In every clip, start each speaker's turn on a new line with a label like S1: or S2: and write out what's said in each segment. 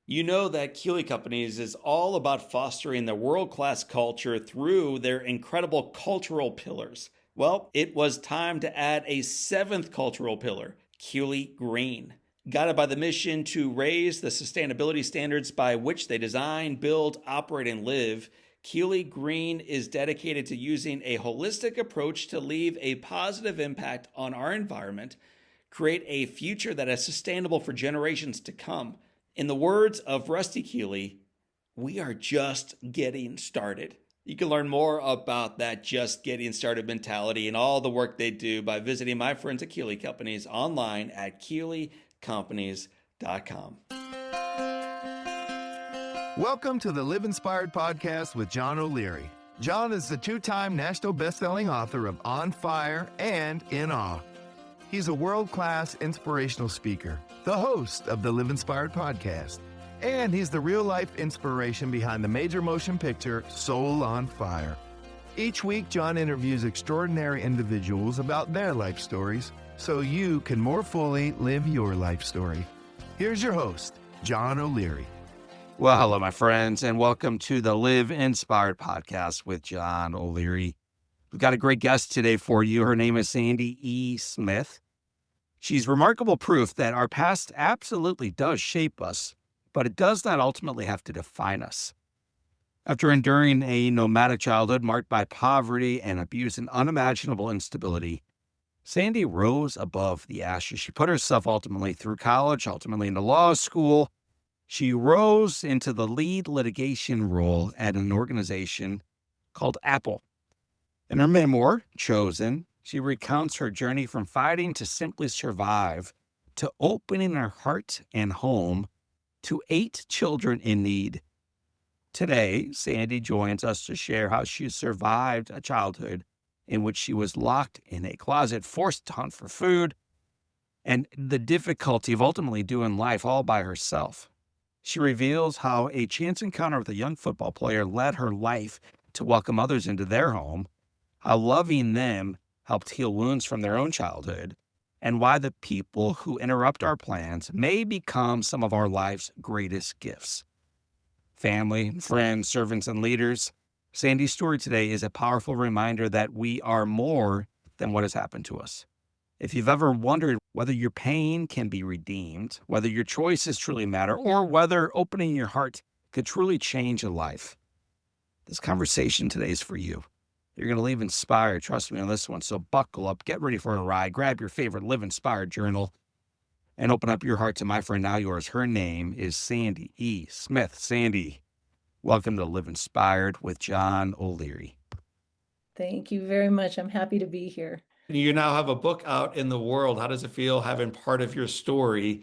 S1: You know that Keeley Companies is all about fostering the world-class culture through their incredible cultural pillars. Well, it was time to add a seventh cultural pillar, Keeley Green. Guided by the mission to raise the sustainability standards by which they design, build, operate, and live, Keeley Green is dedicated to using a holistic approach to leave a positive impact on our environment, create a future that is sustainable for generations to come. In the words of Rusty Keeley, we are just getting started. You can learn more about that just getting started mentality and all the work they do by visiting my friends at Keeley Companies online at keeleycompanies.com.
S2: Welcome to the Live Inspired podcast with John O'Leary. John is the two-time national best-selling author of On Fire and In Awe. He's a world-class inspirational speaker, the host of the Live Inspired podcast, and he's the real-life inspiration behind the major motion picture Soul on Fire. Each week, John interviews extraordinary individuals about their life stories so you can more fully live your life story. Here's your host, John O'Leary.
S3: Well, hello, my friends, and welcome to the Live Inspired podcast with John O'Leary. We've got a great guest today for you. Her name is Sandi E. Smith. She's remarkable proof that our past absolutely does shape us, but it does not ultimately have to define us. After enduring a nomadic childhood marked by poverty and abuse and unimaginable instability, Sandi rose above the ashes. She put herself ultimately through college, ultimately into law school. She rose into the lead litigation role at an organization called Apple. In her memoir, Chosen, she recounts her journey from fighting to simply survive to opening her heart and home to 8 children in need. Today, Sandi joins us to share how she survived a childhood in which she was locked in a closet, forced to hunt for food, and the difficulty of ultimately doing life all by herself. She reveals how a chance encounter with a young football player led her life to welcome others into their home, how loving them helped heal wounds from their own childhood, and why the people who interrupt our plans may become some of our life's greatest gifts. Family, friends, servants, and leaders, Sandi's story today is a powerful reminder that we are more than what has happened to us. If you've ever wondered whether your pain can be redeemed, whether your choices truly matter, or whether opening your heart could truly change a life, this conversation today is for you. You're going to leave inspired, trust me on this one, so buckle up, get ready for a ride, grab your favorite Live Inspired journal, and open up your heart to my friend, now yours. Her name is Sandi E. Smith. Sandi, welcome to Live Inspired with John O'Leary.
S4: Thank you very much. I'm happy to be here.
S1: You now have a book out in the world. How does it feel having part of your story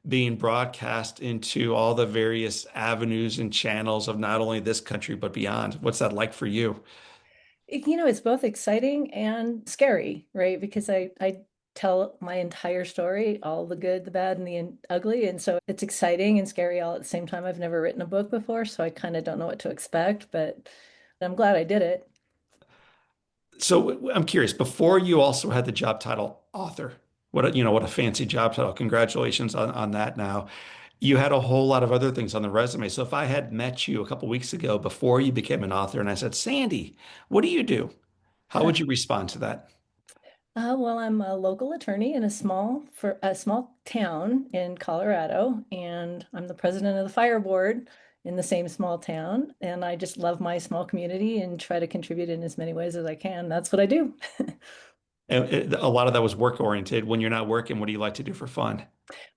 S1: being broadcast into all the various avenues and channels of not only this country, but beyond? What's that like for you?
S4: It's both exciting and scary, right? Because I tell my entire story, all the good, the bad, and the ugly. And so it's exciting and scary all at the same time. I've never written a book before, so I kind of don't know what to expect, but I'm glad I did it.
S1: So I'm curious, before you also had the job title author, what a fancy job title. Congratulations on that now. You had a whole lot of other things on the resume. So if I had met you a couple weeks ago before you became an author and I said, Sandi, what do you do? How would you respond to that?
S4: Well, I'm a local attorney in a small town in Colorado, and I'm the president of the fire board in the same small town. And I just love my small community and try to contribute in as many ways as I can. That's what I do.
S1: And a lot of that was work oriented. When you're not working, what do you like to do for fun?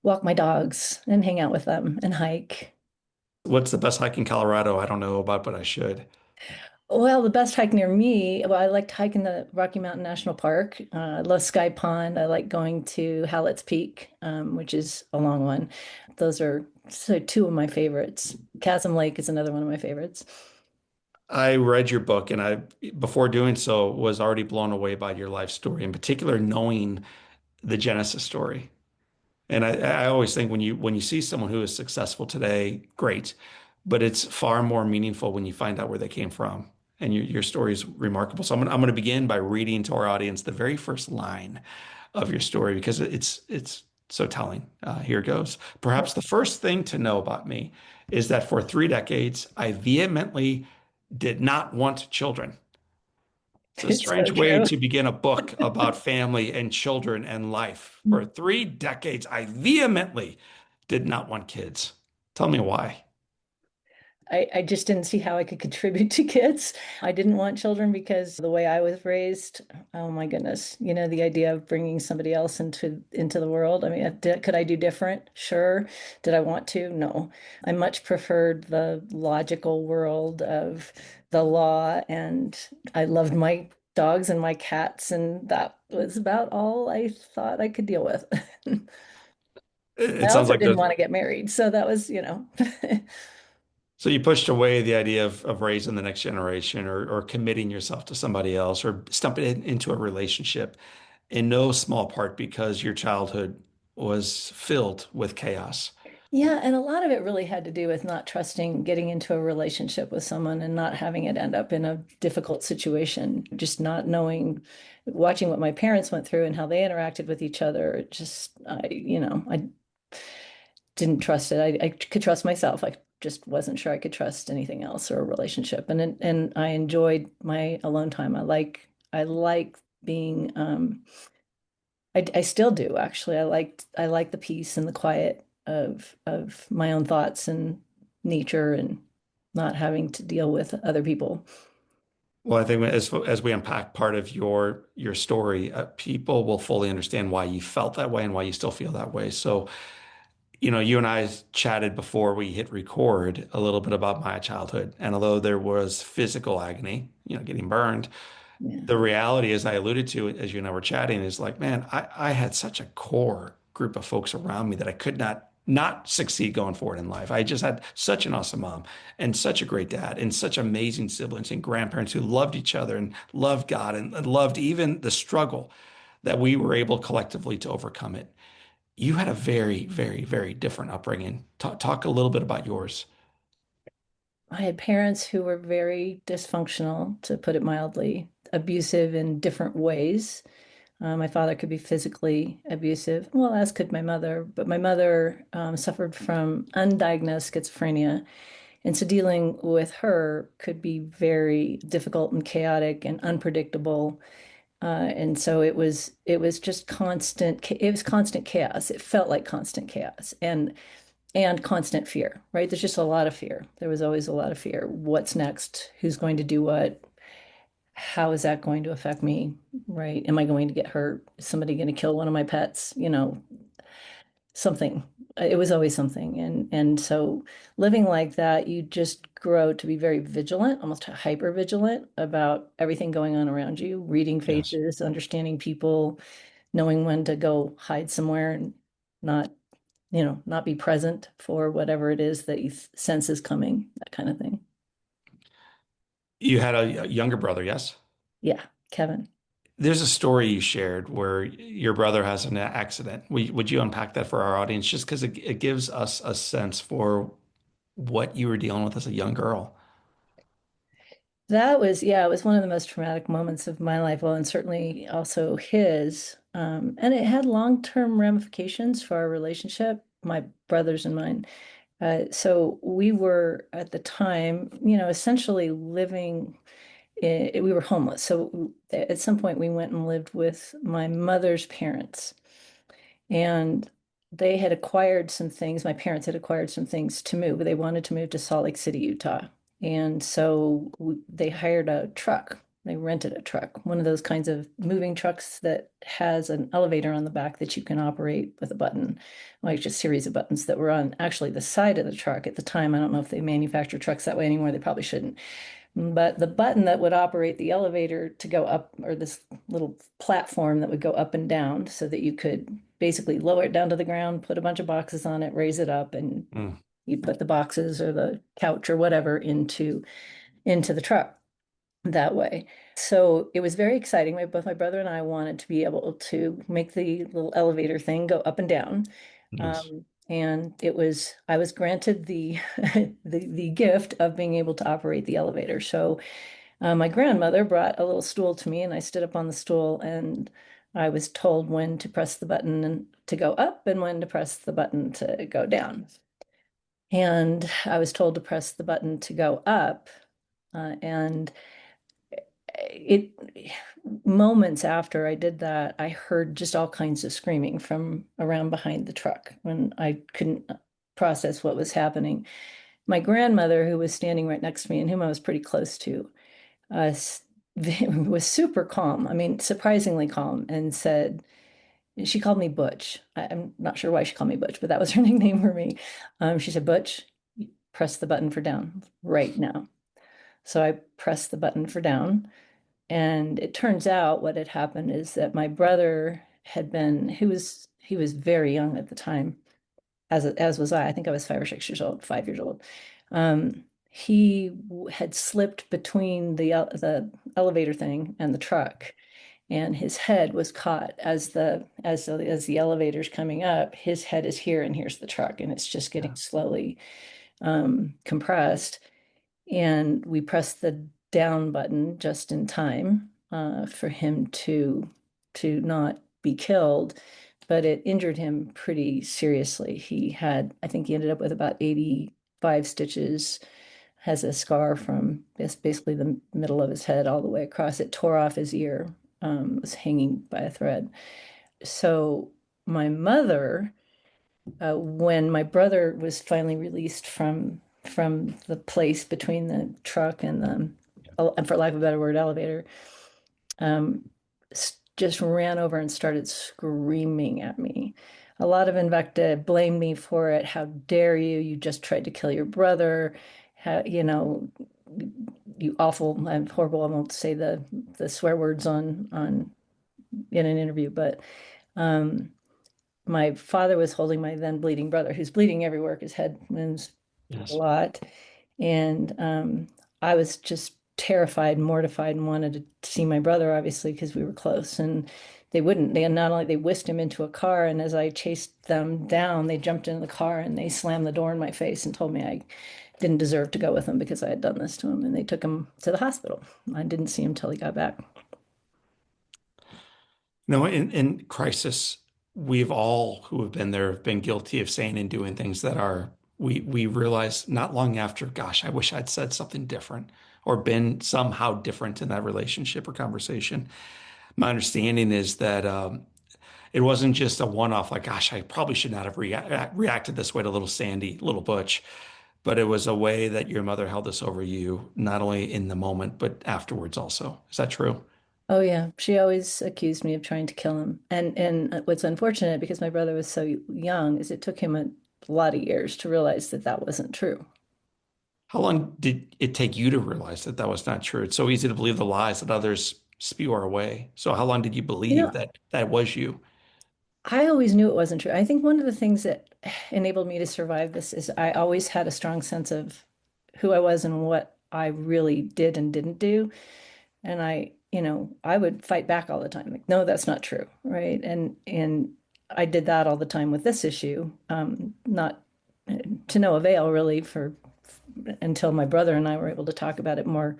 S4: Walk my dogs and hang out with them and hike.
S1: What's the best hike in Colorado? I don't know about, but I should.
S4: Well, the best hike near me, well, I like to hike in the Rocky Mountain National Park. I love Sky Pond. I like going to Hallett's Peak, which is a long one. Those are two of my favorites. Chasm Lake is another one of my favorites.
S1: I read your book and before doing so, was already blown away by your life story, in particular, knowing the Genesis story. And I always think when you see someone who is successful today, great, but it's far more meaningful when you find out where they came from. And your story is remarkable. So I'm going to begin by reading to our audience the very first line of your story because it's so telling. Here goes. Perhaps the first thing to know about me is that for 3 decades, I vehemently did not want children. It's a
S4: It's so
S1: strange way
S4: true.
S1: to begin a book about family and children and life. For 3 decades, I vehemently did not want kids. Tell me why.
S4: I just didn't see how I could contribute to kids. I didn't want children because the way I was raised, oh my goodness, the idea of bringing somebody else into the world. I mean, could I do different? Sure. Did I want to? No. I much preferred the logical world of the law, and I loved my dogs and my cats, and that was about all I thought I could deal with. I
S1: It sounds
S4: also
S1: like
S4: didn't
S1: there's
S4: want to get married, so that was,
S1: so you pushed away the idea of raising the next generation or committing yourself to somebody else or stumping into a relationship in no small part because your childhood was filled with chaos.
S4: Yeah, and a lot of it really had to do with not trusting getting into a relationship with someone and not having it end up in a difficult situation. Just not knowing, watching what my parents went through and how they interacted with each other. I didn't trust it. I could trust myself. I just wasn't sure I could trust anything else or a relationship. And I enjoyed my alone time. I like being I still do actually. I like the peace and the quiet of my own thoughts and nature and not having to deal with other people.
S1: Well, I think as we unpack part of your story, people will fully understand why you felt that way and why you still feel that way. So, you and I chatted before we hit record a little bit about my childhood, and although there was physical agony, getting burned,
S4: Yeah.
S1: the reality, as I alluded to, as you and I were chatting, is like, man, I had such a core group of folks around me that I could not succeed going forward in life. I just had such an awesome mom and such a great dad and such amazing siblings and grandparents who loved each other and loved God and loved even the struggle that we were able collectively to overcome it. You had a very, very, very different upbringing. Talk a little bit about yours.
S4: I had parents who were very dysfunctional, to put it mildly, abusive in different ways. My father could be physically abusive, well, as could my mother, but my mother suffered from undiagnosed schizophrenia. And so dealing with her could be very difficult and chaotic and unpredictable. And so it was just constant chaos. It felt like constant chaos and constant fear, right? There's just a lot of fear. There was always a lot of fear. What's next? Who's going to do what? How is that going to affect me? Right? Am I going to get hurt? Is somebody going to kill one of my pets? Something. It was always something. And so living like that, you just grow to be very vigilant, almost hyper vigilant about everything going on around you, reading
S1: Yes.
S4: faces, understanding people, knowing when to go hide somewhere and not, not be present for whatever it is that you sense is coming, that kind of thing.
S1: You had a younger brother, yes?
S4: Yeah, Kevin.
S1: There's a story you shared where your brother has an accident. Would you unpack that for our audience just because it gives us a sense for what you were dealing with as a young girl?
S4: Yeah, it was one of the most traumatic moments of my life. Well, and certainly also his. And it had long-term ramifications for our relationship, my brothers and mine. So we were at the time, essentially living, we were homeless. So at some point we went and lived with my mother's parents. And they had acquired some things. My parents had acquired some things to move. They wanted to move to Salt Lake City, Utah. And so they hired a truck. They rented a truck, one of those kinds of moving trucks that has an elevator on the back that you can operate with a button, like just a series of buttons that were on actually the side of the truck at the time. I don't know if they manufacture trucks that way anymore. They probably shouldn't. But the button that would operate the elevator to go up, or this little platform that would go up and down so that you could basically lower it down to the ground, put a bunch of boxes on it, raise it up, and
S1: Mm.
S4: you put the boxes or the couch or whatever into the truck that way. So it was very exciting. Both my brother and I wanted to be able to make the little elevator thing go up and down.
S1: Nice.
S4: And I was granted the, the gift of being able to operate the elevator. So my grandmother brought a little stool to me, and I stood up on the stool, and I was told when to press the button and to go up and when to press the button to go down. And I was told to press the button to go up. And it moments after I did that, I heard just all kinds of screaming from around behind the truck when I couldn't process what was happening. My grandmother, who was standing right next to me and whom I was pretty close to, uh, was super calm. I mean, surprisingly calm, and said, she called me Butch. I'm not sure why she called me Butch, but that was her nickname for me. She said, Butch, press the button for down right now. So I pressed the button for down. And it turns out what had happened is that my brother had been, he was very young at the time, as was I. I think I was 5 or 6 years old, 5 years old. He had slipped between the elevator thing and the truck, and his head was caught as the elevator's coming up. His head is here, and here's the truck, and it's just getting slowly compressed. And we pressed the down button just in time for him to not be killed, but it injured him pretty seriously. I think he ended up with about 85 stitches, has a scar from basically the middle of his head all the way across. It tore off his ear, was hanging by a thread. So my mother, when my brother was finally released from the place between the truck and and for lack of a better word, elevator, um, just ran over and started screaming at me. A lot of invective, blamed me for it. How dare you? You just tried to kill your brother. How, you awful, I'm horrible. I won't say the swear words on in an interview, but um, my father was holding my then bleeding brother, who's bleeding everywhere. His head wounds a
S1: Yes.
S4: lot. And I was just terrified, mortified, and wanted to see my brother, obviously, because we were close. And they wouldn't. They not only they whisked him into a car, and as I chased them down, they jumped into the car and they slammed the door in my face and told me I didn't deserve to go with them because I had done this to him. And they took him to the hospital. I didn't see him till he got back.
S1: No, in crisis, we've all who have been there have been guilty of saying and doing things that are we realize not long after, gosh, I wish I'd said something different or been somehow different in that relationship or conversation. My understanding is that it wasn't just a one-off, like, gosh, I probably should not have reacted this way to little Sandy, little Butch, but it was a way that your mother held this over you, not only in the moment, but afterwards also. Is that true?
S4: Oh yeah, she always accused me of trying to kill him. And what's unfortunate, because my brother was so young, is it took him a lot of years to realize that that wasn't true.
S1: How long did it take you to realize that that was not true? It's so easy to believe the lies that others spew our way. So how long did you
S4: You
S1: believe
S4: know,
S1: that that was you?
S4: I always knew it wasn't true. I think one of the things that enabled me to survive this is I always had a strong sense of who I was and what I really did and didn't do. And I would fight back all the time. Like, no, that's not true, right? And I did that all the time with this issue, not to no avail really for until my brother and I were able to talk about it more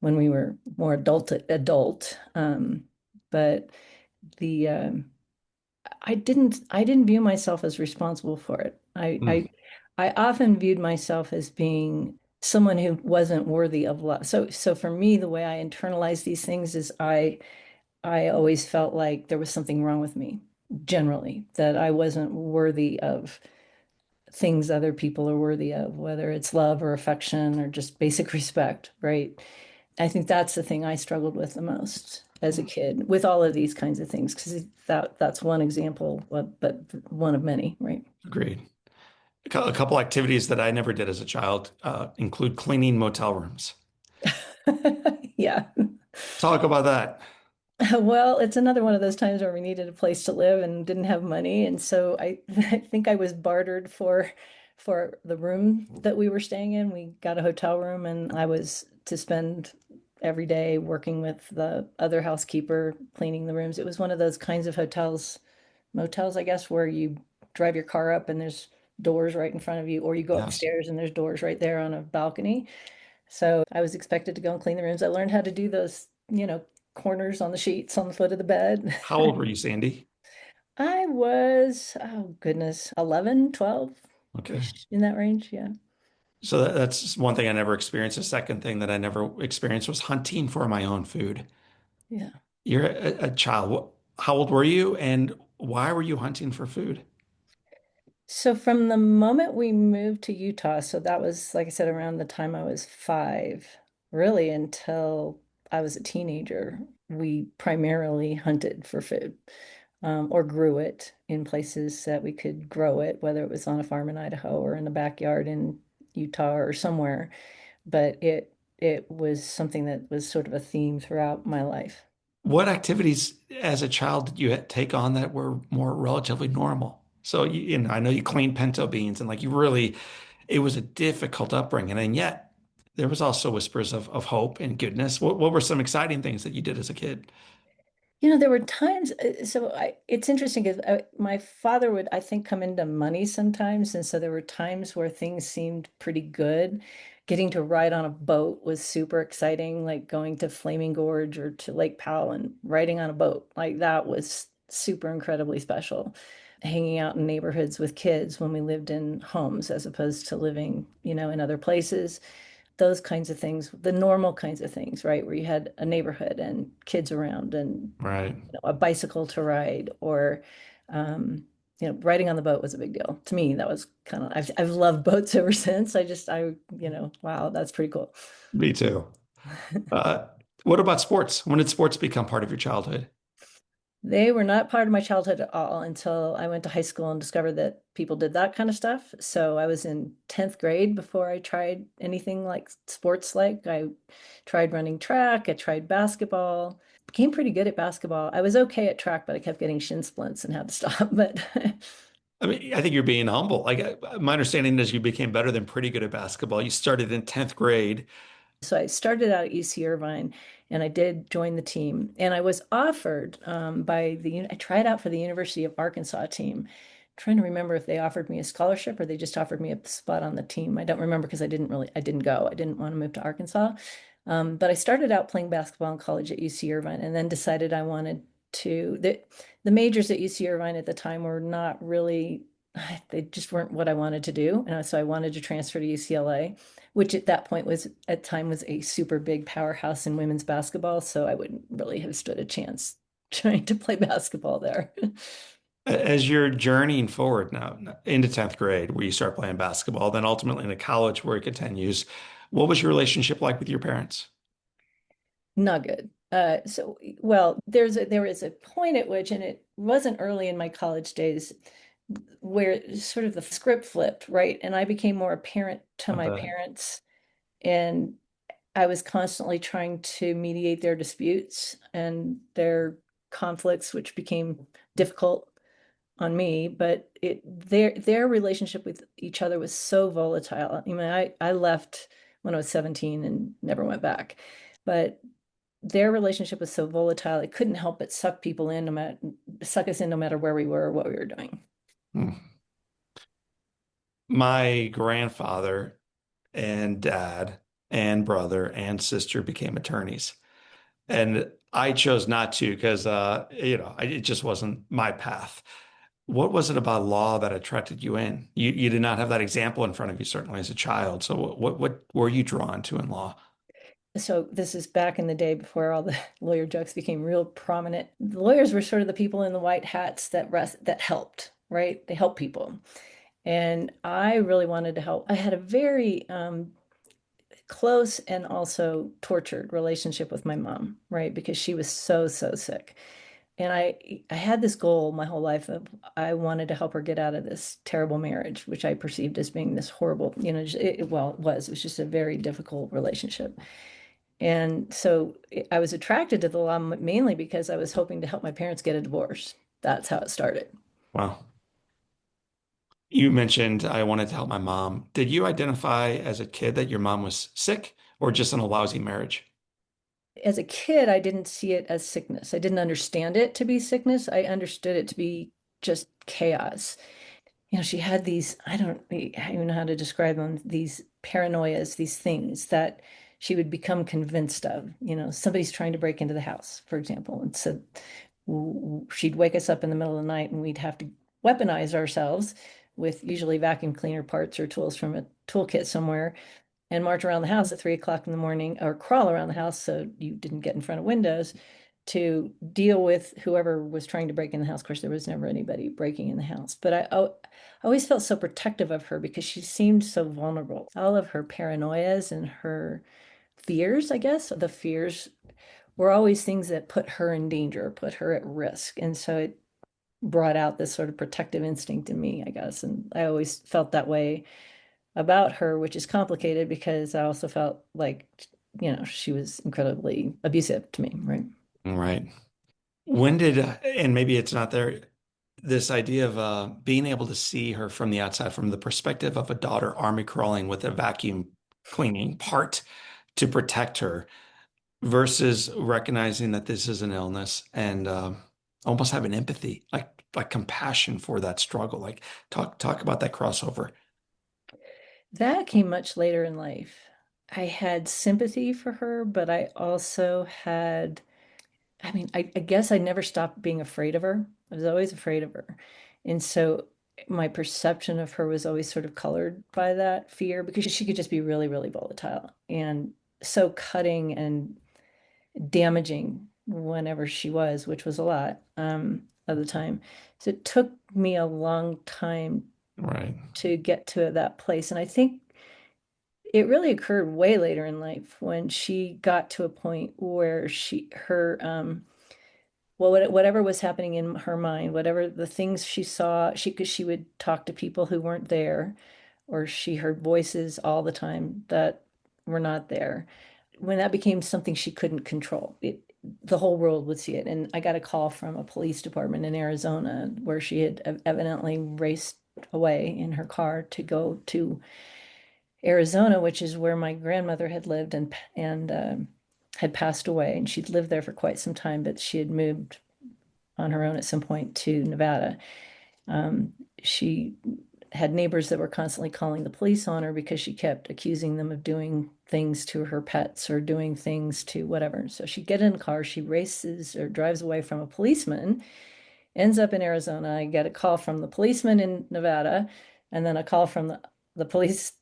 S4: when we were more adult. But the I didn't view myself as responsible for it.
S1: Mm,
S4: I often viewed myself as being someone who wasn't worthy of love. So for me, the way I internalize these things is I always felt like there was something wrong with me, generally, that I wasn't worthy of things other people are worthy of, whether it's love or affection or just basic respect, right? I think that's the thing I struggled with the most as a kid with all of these kinds of things, because that's one example, but one of many, right?
S1: agreed. A couple activities that I never did as a child include cleaning motel rooms.
S4: Yeah.
S1: Talk about that.
S4: Well, it's another one of those times where we needed a place to live and didn't have money. And so I think I was bartered for the room that we were staying in. We got a hotel room and I was to spend every day working with the other housekeeper cleaning the rooms. It was one of those kinds of motels, I guess, where you drive your car up and there's doors right in front of you, or you go
S1: Yes.
S4: upstairs and there's doors right there on a balcony. So I was expected to go and clean the rooms. I learned how to do those, corners on the sheets on the foot of the bed.
S1: How old were you, Sandy?
S4: I was, oh goodness, 11,
S1: Okay.
S4: 12-ish in that range. Yeah.
S1: So that's one thing I never experienced. The second thing that I never experienced was hunting for my own food.
S4: Yeah.
S1: You're a child. How old were you, and why were you hunting for food?
S4: So from the moment we moved to Utah, so that was, like I said, around the time I was 5, really until I was a teenager, we primarily hunted for food, or grew it in places that we could grow it, whether it was on a farm in Idaho or in a backyard in Utah or somewhere. But it was something that was sort of a theme throughout my life.
S1: What activities as a child did you take on that were more relatively normal? So I know you cleaned pinto beans and like you really, it was a difficult upbringing, and yet there was also whispers of hope and goodness. What were some exciting things that you did as a kid?
S4: There were times, it's interesting because my father would, I think, come into money sometimes. And so there were times where things seemed pretty good. Getting to ride on a boat was super exciting, like going to Flaming Gorge or to Lake Powell and riding on a boat. Like that was super incredibly special. Hanging out in neighborhoods with kids when we lived in homes as opposed to living, in other places, those kinds of things, the normal kinds of things, right? Where you had a neighborhood and kids around and
S1: Right.
S4: a bicycle to ride or riding on the boat was a big deal. To me, that was kind of I've loved boats ever since. Wow, that's pretty cool.
S1: Me too. Uh, what about sports? When did sports become part of your childhood?
S4: They were not part of my childhood at all until I went to high school and discovered that people did that kind of stuff. So I was in 10th grade before I tried anything like sports like. I tried running track, I tried basketball, became pretty good at basketball. I was okay at track, but I kept getting shin splints and had to stop. But
S1: I mean, I think you're being humble. Like my understanding is you became better than pretty good at basketball. You started in 10th grade.
S4: so I started out at UC Irvine and I did join the team. And I was offered I tried out for the University of Arkansas team. I'm trying to remember if they offered me a scholarship or they just offered me a spot on the team. I don't remember because I didn't go. I didn't want to move to Arkansas. But I started out playing basketball in college at UC Irvine and then decided I wanted the majors at UC Irvine at the time were not really, they just weren't what I wanted to do. And so I wanted to transfer to UCLA, which at that point was a super big powerhouse in women's basketball. So I wouldn't really have stood a chance trying to play basketball there.
S1: As you're journeying forward now into 10th grade, where you start playing basketball, then ultimately into college where it continues, what was your relationship like with your parents?
S4: Not good. Well, there is a point at which, and it wasn't early in my college days, where sort of the script flipped, right? And I became more apparent to
S1: I
S4: my
S1: bet.
S4: parents, and I was constantly trying to mediate their disputes and their conflicts, which became difficult on me. But their relationship with each other was so volatile. I mean, I left when I was 17 and never went back. But their relationship was so volatile, it couldn't help but suck us in no matter where we were or what we were doing.
S1: Hmm. My grandfather and dad and brother and sister became attorneys. And I chose not to because, it just wasn't my path. What was it about law that attracted you in? You did not have that example in front of you, certainly as a child. So what were you drawn to in law?
S4: So this is back in the day before all the lawyer jokes became real prominent. The lawyers were sort of the people in the white hats that helped, right? They helped people. And I really wanted to help. I had a very close and also tortured relationship with my mom, right? Because she was so, so sick. And I had this goal my whole life of I wanted to help her get out of this terrible marriage, which I perceived as being this horrible, it was just a very difficult relationship. And so I was attracted to the law mainly because I was hoping to help my parents get a divorce. That's how it started.
S1: Well, you mentioned I wanted to help my mom. Did you identify as a kid that your mom was sick or just in a lousy marriage?
S4: As a kid, I didn't see it as sickness. I didn't understand it to be sickness. I understood it to be just chaos. She had these, I don't even know how to describe them, these paranoias, these things that she would become convinced of, somebody's trying to break into the house, for example. And so she'd wake us up in the middle of the night and we'd have to weaponize ourselves with usually vacuum cleaner parts or tools from a toolkit somewhere and march around the house at 3 o'clock in the morning or crawl around the house so you didn't get in front of windows to deal with whoever was trying to break in the house. Of course, there was never anybody breaking in the house, but I always felt so protective of her because she seemed so vulnerable. All of her paranoias and her fears, I guess, the fears were always things that put her in danger, put her at risk. And so it brought out this sort of protective instinct in me, I guess. And I always felt that way about her, which is complicated because I also felt like, she was incredibly abusive to me, right?
S1: Right. When did, and maybe it's not there, this idea of being able to see her from the outside, from the perspective of a daughter army crawling with a vacuum cleaning part to protect her versus recognizing that this is an illness and almost having empathy, like compassion for that struggle. Like talk about that crossover.
S4: That came much later in life. I had sympathy for her, but I also had, I mean, I guess I never stopped being afraid of her. I was always afraid of her. And so my perception of her was always sort of colored by that fear because she could just be really, really volatile and so cutting and damaging whenever she was, which was a lot of the time. So it took me a long time
S1: Right.
S4: to get to that place. And I think it really occurred way later in life when she got to a point where whatever was happening in her mind, whatever the things she saw, because she would talk to people who weren't there, or she heard voices all the time that were not there. When that became something she couldn't control, the whole world would see it. And I got a call from a police department in Arizona where she had evidently raced away in her car to go to Arizona, which is where my grandmother had lived and had passed away. And she'd lived there for quite some time, but she had moved on her own at some point to Nevada. She had neighbors that were constantly calling the police on her because she kept accusing them of doing things to her pets or doing things to whatever. So she'd get in a car, she races or drives away from a policeman, ends up in Arizona. I get a call from the policeman in Nevada, and then a call from the police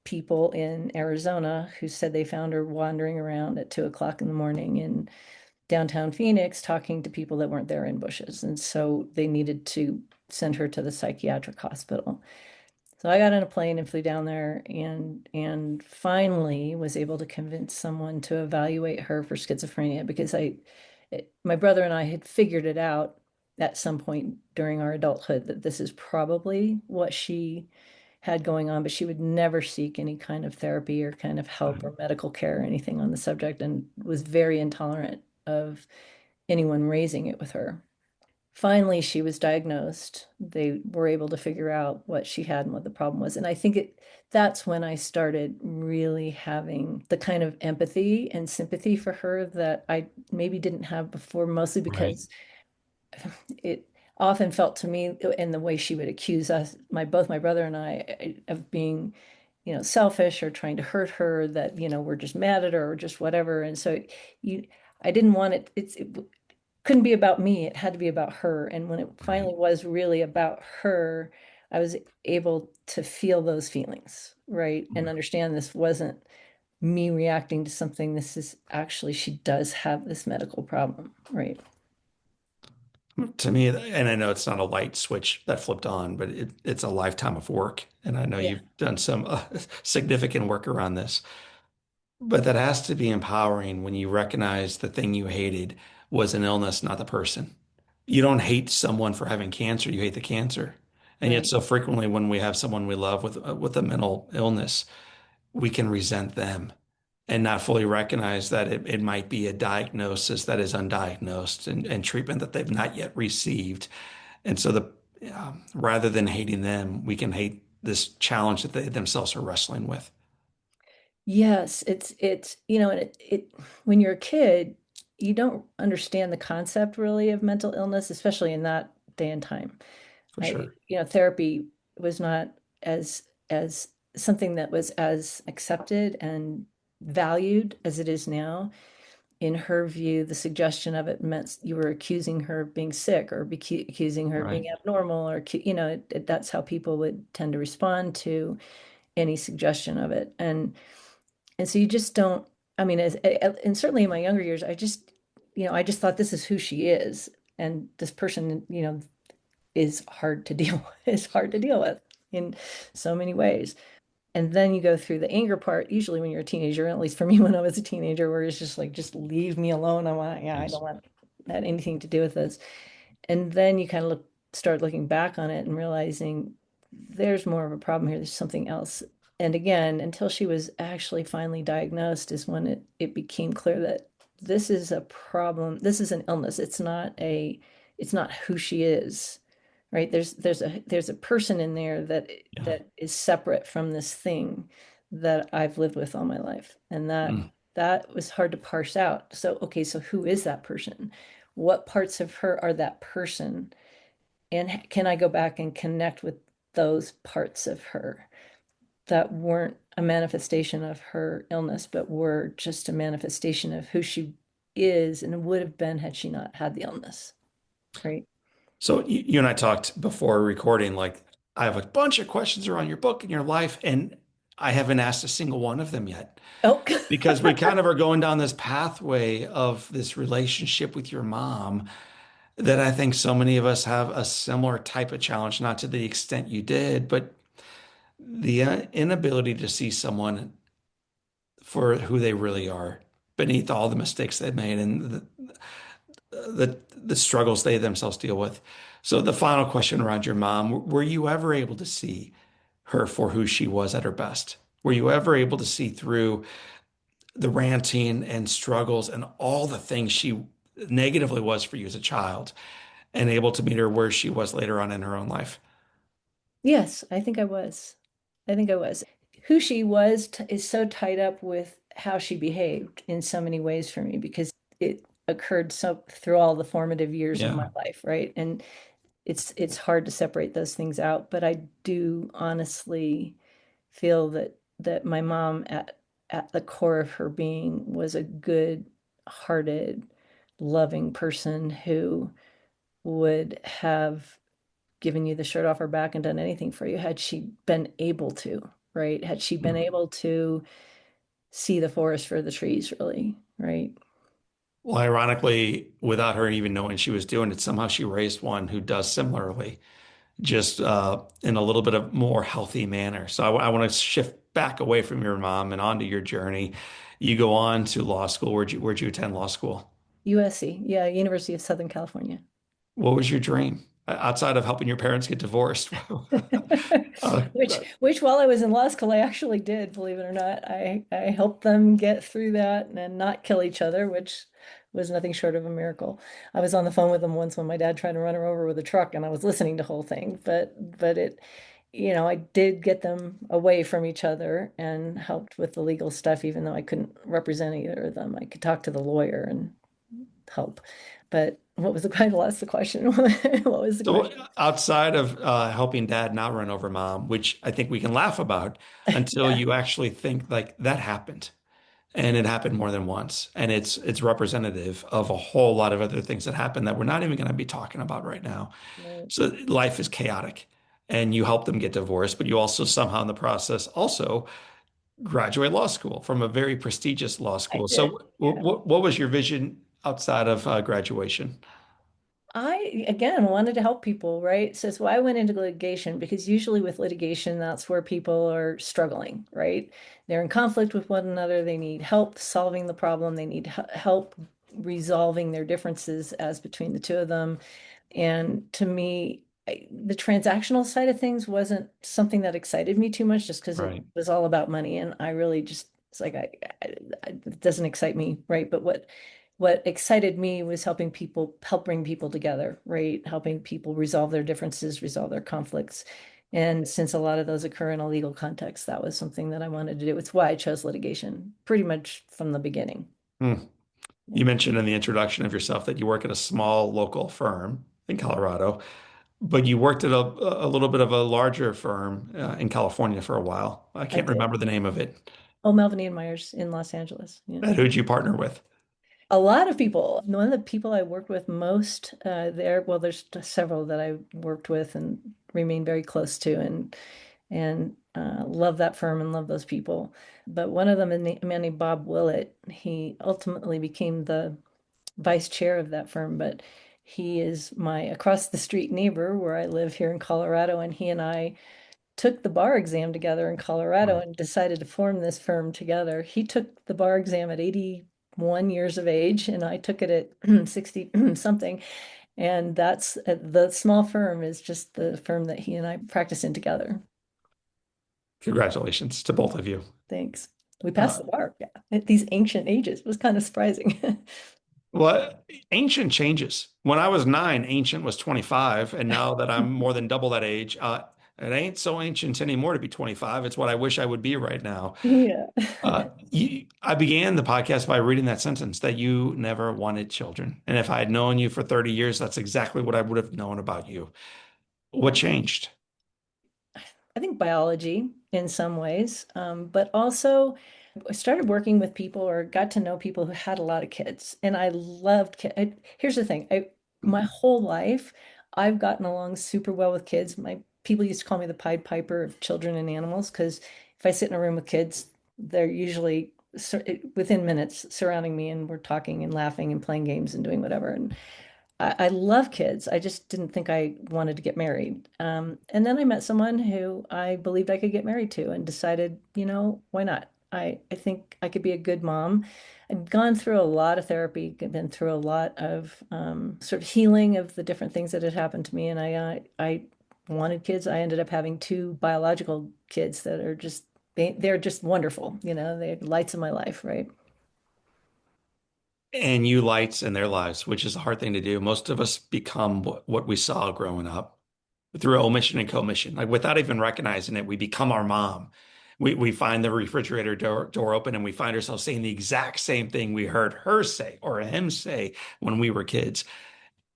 S4: people in Arizona who said they found her wandering around at 2 o'clock in the morning in downtown Phoenix talking to people that weren't there in bushes. And so they needed to send her to the psychiatric hospital. So I got on a plane and flew down there and finally was able to convince someone to evaluate her for schizophrenia because my brother and I had figured it out at some point during our adulthood that this is probably what she had going on, but she would never seek any kind of therapy or kind of help or medical care or anything on the subject and was very intolerant of anyone raising it with her. Finally, she was diagnosed. They were able to figure out what she had and what the problem was. And I think that's when I started really having the kind of empathy and sympathy for her that I maybe didn't have before, mostly
S1: Right.
S4: because it often felt to me in the way she would accuse us, both my brother and I, of being, selfish or trying to hurt her, that, we're just mad at her or just whatever. And so you, I didn't want it couldn't be about me. It had to be about her. And when it
S1: Right.
S4: finally was really about her, I was able to feel those feelings, right? And understand this wasn't me reacting to something. This is actually, she does have this medical problem, right?
S1: To me, and I know it's not a light switch that flipped on, but it's a lifetime of work. And I know
S4: Yeah.
S1: you've done some significant work around this. But that has to be empowering when you recognize the thing you hated was an illness, not the person. You don't hate someone for having cancer, you hate the cancer. And yet,
S4: Right.
S1: so frequently, when we have someone we love with a mental illness, we can resent them and not fully recognize that it might be a diagnosis that is undiagnosed and treatment that they've not yet received. And so, rather than hating them, we can hate this challenge that they themselves are wrestling with.
S4: Yes, and when you're a kid, you don't understand the concept really of mental illness, especially in that day and time.
S1: For sure.
S4: Therapy was not as something that was as accepted and valued as it is now. In her view, the suggestion of it meant you were accusing her of being sick or accusing her of
S1: Right.
S4: being abnormal, or, that's how people would tend to respond to any suggestion of it. And so you just don't, I mean, and certainly in my younger years, I just thought this is who she is. And this person, is hard to deal is hard to deal with in so many ways. And then you go through the anger part, usually when you're a teenager, at least for me when I was a teenager, where it's just like, just leave me alone. I
S1: Yes.
S4: don't want that anything to do with this. And then you kind of start looking back on it and realizing there's more of a problem here. There's something else. And again, until she was actually finally diagnosed is when it became clear that this is a problem. This is an illness. It's not who she is, right? There's a person in there
S1: Yeah.
S4: that is separate from this thing that I've lived with all my life. And
S1: Mm.
S4: that was hard to parse out. So, okay, so who is that person? What parts of her are that person? And can I go back and connect with those parts of her that weren't a manifestation of her illness, but were just a manifestation of who she is and would have been had she not had the illness, right?
S1: So you and I talked before recording, like I have a bunch of questions around your book and your life, and I haven't asked a single one of them yet
S4: Oh,
S1: because we kind of are going down this pathway of this relationship with your mom that I think so many of us have a similar type of challenge, not to the extent you did, but the inability to see someone for who they really are beneath all the mistakes they've made and the struggles they themselves deal with. So the final question around your mom, were you ever able to see her for who she was at her best? Were you ever able to see through the ranting and struggles and all the things she negatively was for you as a child and able to meet her where she was later on in her own life?
S4: yes, I think I was. I think I was. Who she was is so tied up with how she behaved in so many ways for me because it occurred so through all the formative years of my
S1: Yeah.
S4: life, right? And it's hard to separate those things out, but I do honestly feel that my mom at the core of her being was a good-hearted, loving person who would have given you the shirt off her back and done anything for you had she been able to, right? Had she been able to see the forest for the trees, really, right?
S1: Well, ironically, without her even knowing she was doing it, somehow she raised one who does similarly, just in a little bit of more healthy manner. So I want to shift back away from your mom and onto your journey. You go on to law school. Where'd you attend law school?
S4: USC, yeah, University of Southern California.
S1: What was your dream outside of helping your parents get divorced? uh,
S4: Which while I was in law school, I actually did, believe it or not. I helped them get through that and not kill each other, which was nothing short of a miracle. I was on the phone with them once when my dad tried to run her over with a truck, and I was listening to the whole thing. But I did get them away from each other and helped with the legal stuff, even though I couldn't represent either of them. I could talk to the lawyer and help. But what was the kind of ask the question? What was the
S1: so
S4: question?
S1: outside of helping dad not run over mom, which I think we can laugh about until
S4: Yeah.
S1: you actually think like that happened. And it happened more than once. And it's representative of a whole lot of other things that happen that we're not even going to be talking about right now.
S4: Right.
S1: So life is chaotic. And you help them get divorced, but you also somehow in the process also graduate law school from a very prestigious law
S4: I
S1: school.
S4: did.
S1: So
S4: Yeah.
S1: what was your vision outside of graduation?
S4: I, again, wanted to help people, right? So that's why I went into litigation because usually with litigation, that's where people are struggling, right? They're in conflict with one another. They need help solving the problem. They need help resolving their differences as between the two of them. And to me, the transactional side of things wasn't something that excited me too much just because it
S1: Right.
S4: was all about money. And I really just, it's like, it doesn't excite me, right? But what excited me was help bring people together, right? Helping people resolve their differences, resolve their conflicts. And since a lot of those occur in a legal context, that was something that I wanted to do. It's why I chose litigation pretty much from the beginning.
S1: Hmm.
S4: Yeah.
S1: You mentioned in the introduction of yourself that you work at a small local firm in Colorado, but you worked at a little bit of a larger firm in California for a while. I
S4: I
S1: can't
S4: did.
S1: remember the name of it.
S4: Oh, Melvin Ian Myers in Los Angeles. Yeah.
S1: And who'd you partner with?
S4: A lot of people. One of the people I worked with most there, well, there's several that I worked with and remain very close to, and love that firm and love those people. But one of them, a man named Bob Willett, he ultimately became the vice chair of that firm, but he is my across the street neighbor where I live here in Colorado, and he and I took the bar exam together in Colorado
S1: Right.
S4: and decided to form this firm together. He took the bar exam at 81 years of age, and I took it at 60 something. And that's the small firm is just the firm that he and I practice in together.
S1: Congratulations to both of you.
S4: Thanks. We passed
S1: Uh,
S4: the bar, yeah, at these ancient ages. It was kind of surprising.
S1: well, ancient changes. When I was 9, ancient was 25, and now that I'm more than double that age, it ain't so ancient anymore to be 25. It's what I wish I would be right now.
S4: Yeah.
S1: I began the podcast by reading that sentence that you never wanted children. And if I had known you for 30 years, that's exactly what I would have known about you. What changed?
S4: I think biology in some ways, but also I started working with people or got to know people who had a lot of kids, and I loved kids. Here's the thing: my whole life, I've gotten along super well with kids. My people used to call me the Pied Piper of children and animals because if I sit in a room with kids, they're usually within minutes surrounding me, and we're talking and laughing and playing games and doing whatever. And I love kids. I just didn't think I wanted to get married. And then I met someone who I believed I could get married to and decided, why not? I think I could be a good mom. I'd gone through a lot of therapy, been through a lot of sort of healing of the different things that had happened to me. And I wanted kids. I ended up having two biological kids that are just, they're just wonderful. They're lights of my life, right?
S1: And you lights in their lives, which is a hard thing to do. Most of us become what we saw growing up through omission and commission. Like without even recognizing it, we become our mom. We find the refrigerator door open and we find ourselves saying the exact same thing we heard her say or him say when we were kids.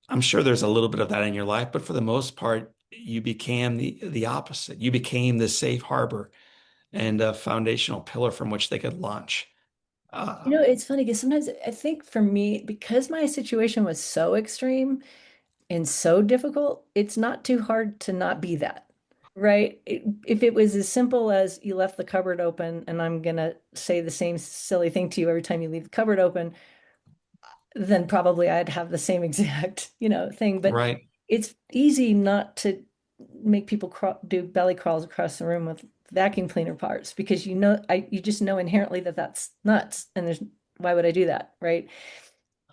S1: I'm sure there's a little bit of that in your life, but for the most part, you became the opposite. You became the safe harbor and a foundational pillar from which they could launch. Uh,
S4: It's funny because sometimes I think for me, because my situation was so extreme and so difficult, it's not too hard to not be that, right? If it was as simple as you left the cupboard open and I'm gonna say the same silly thing to you every time you leave the cupboard open, then probably I'd have the same exact, thing. But
S1: right,
S4: it's easy not to make people do belly crawls across the room with vacuum cleaner parts because you just know inherently that that's nuts, and there's why would I do that, right?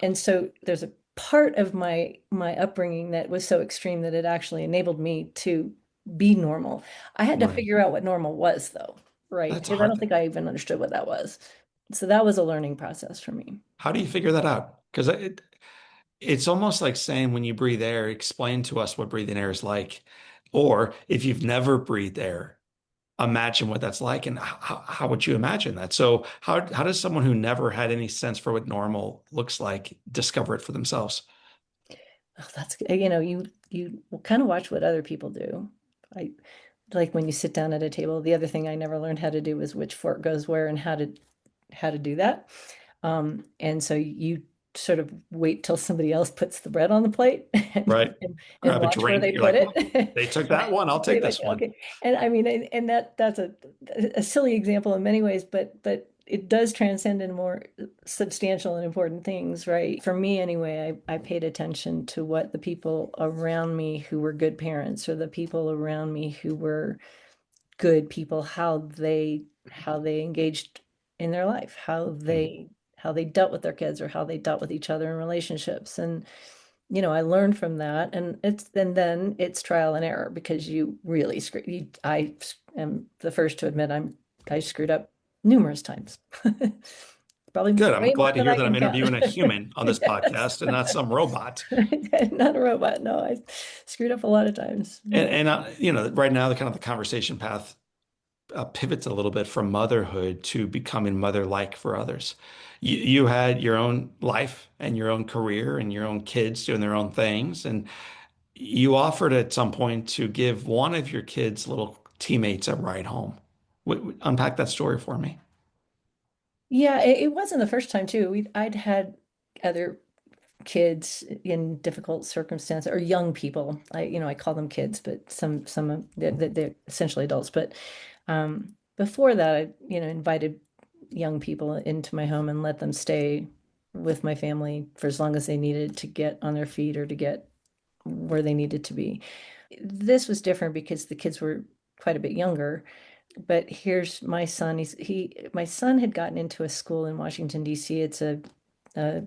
S4: And so there's a part of my upbringing that was so extreme that it actually enabled me to be normal. I had to
S1: right.
S4: figure out what normal was though, right?
S1: That's a
S4: Because I
S1: hard
S4: don't
S1: thing.
S4: think I even understood what that was. So that was a learning process for me.
S1: How do you figure that out? Because it's almost like saying when you breathe air, explain to us what breathing air is like. Or if you've never breathed air, imagine what that's like. And how would you imagine that? So how does someone who never had any sense for what normal looks like discover it for themselves?
S4: Oh, that's you kind of watch what other people do. I like when you sit down at a table. The other thing I never learned how to do was which fork goes where and how to do that. And so you sort of wait till somebody else puts the bread on the plate
S1: Right?
S4: and
S1: Grab a
S4: watch where
S1: drink.
S4: they
S1: You're
S4: put
S1: like, well,
S4: it.
S1: they took that one. I'll take this one.
S4: Okay. And I mean, and that's a silly example in many ways, but it does transcend into more substantial and important things, right? For me, anyway, I paid attention to what the people around me who were good parents or the people around me who were good people, how they engaged in their life, how they dealt with their kids or how they dealt with each other in relationships. And I learned from that, and then it's trial and error because you really I am the first to admit I screwed up numerous times. Probably
S1: Good. I'm
S4: way more
S1: glad to
S4: than
S1: hear
S4: I
S1: that I'm
S4: can count.
S1: interviewing a human on this
S4: Yes.
S1: podcast and not some robot.
S4: Not a robot. No, I screwed up a lot of times.
S1: Right now the kind of the conversation path pivots a little bit from motherhood to becoming mother-like for others. You had your own life and your own career and your own kids doing their own things, and you offered at some point to give one of your kids' little teammates a ride home. Unpack that story for me.
S4: Yeah, it wasn't the first time too. I'd had other kids in difficult circumstances or young people. I call them kids, but some of they're essentially adults. But before that, I, invited young people into my home and let them stay with my family for as long as they needed to get on their feet or to get where they needed to be. This was different because the kids were quite a bit younger. But here's my son. My son had gotten into a school in Washington, D.C. It's a, a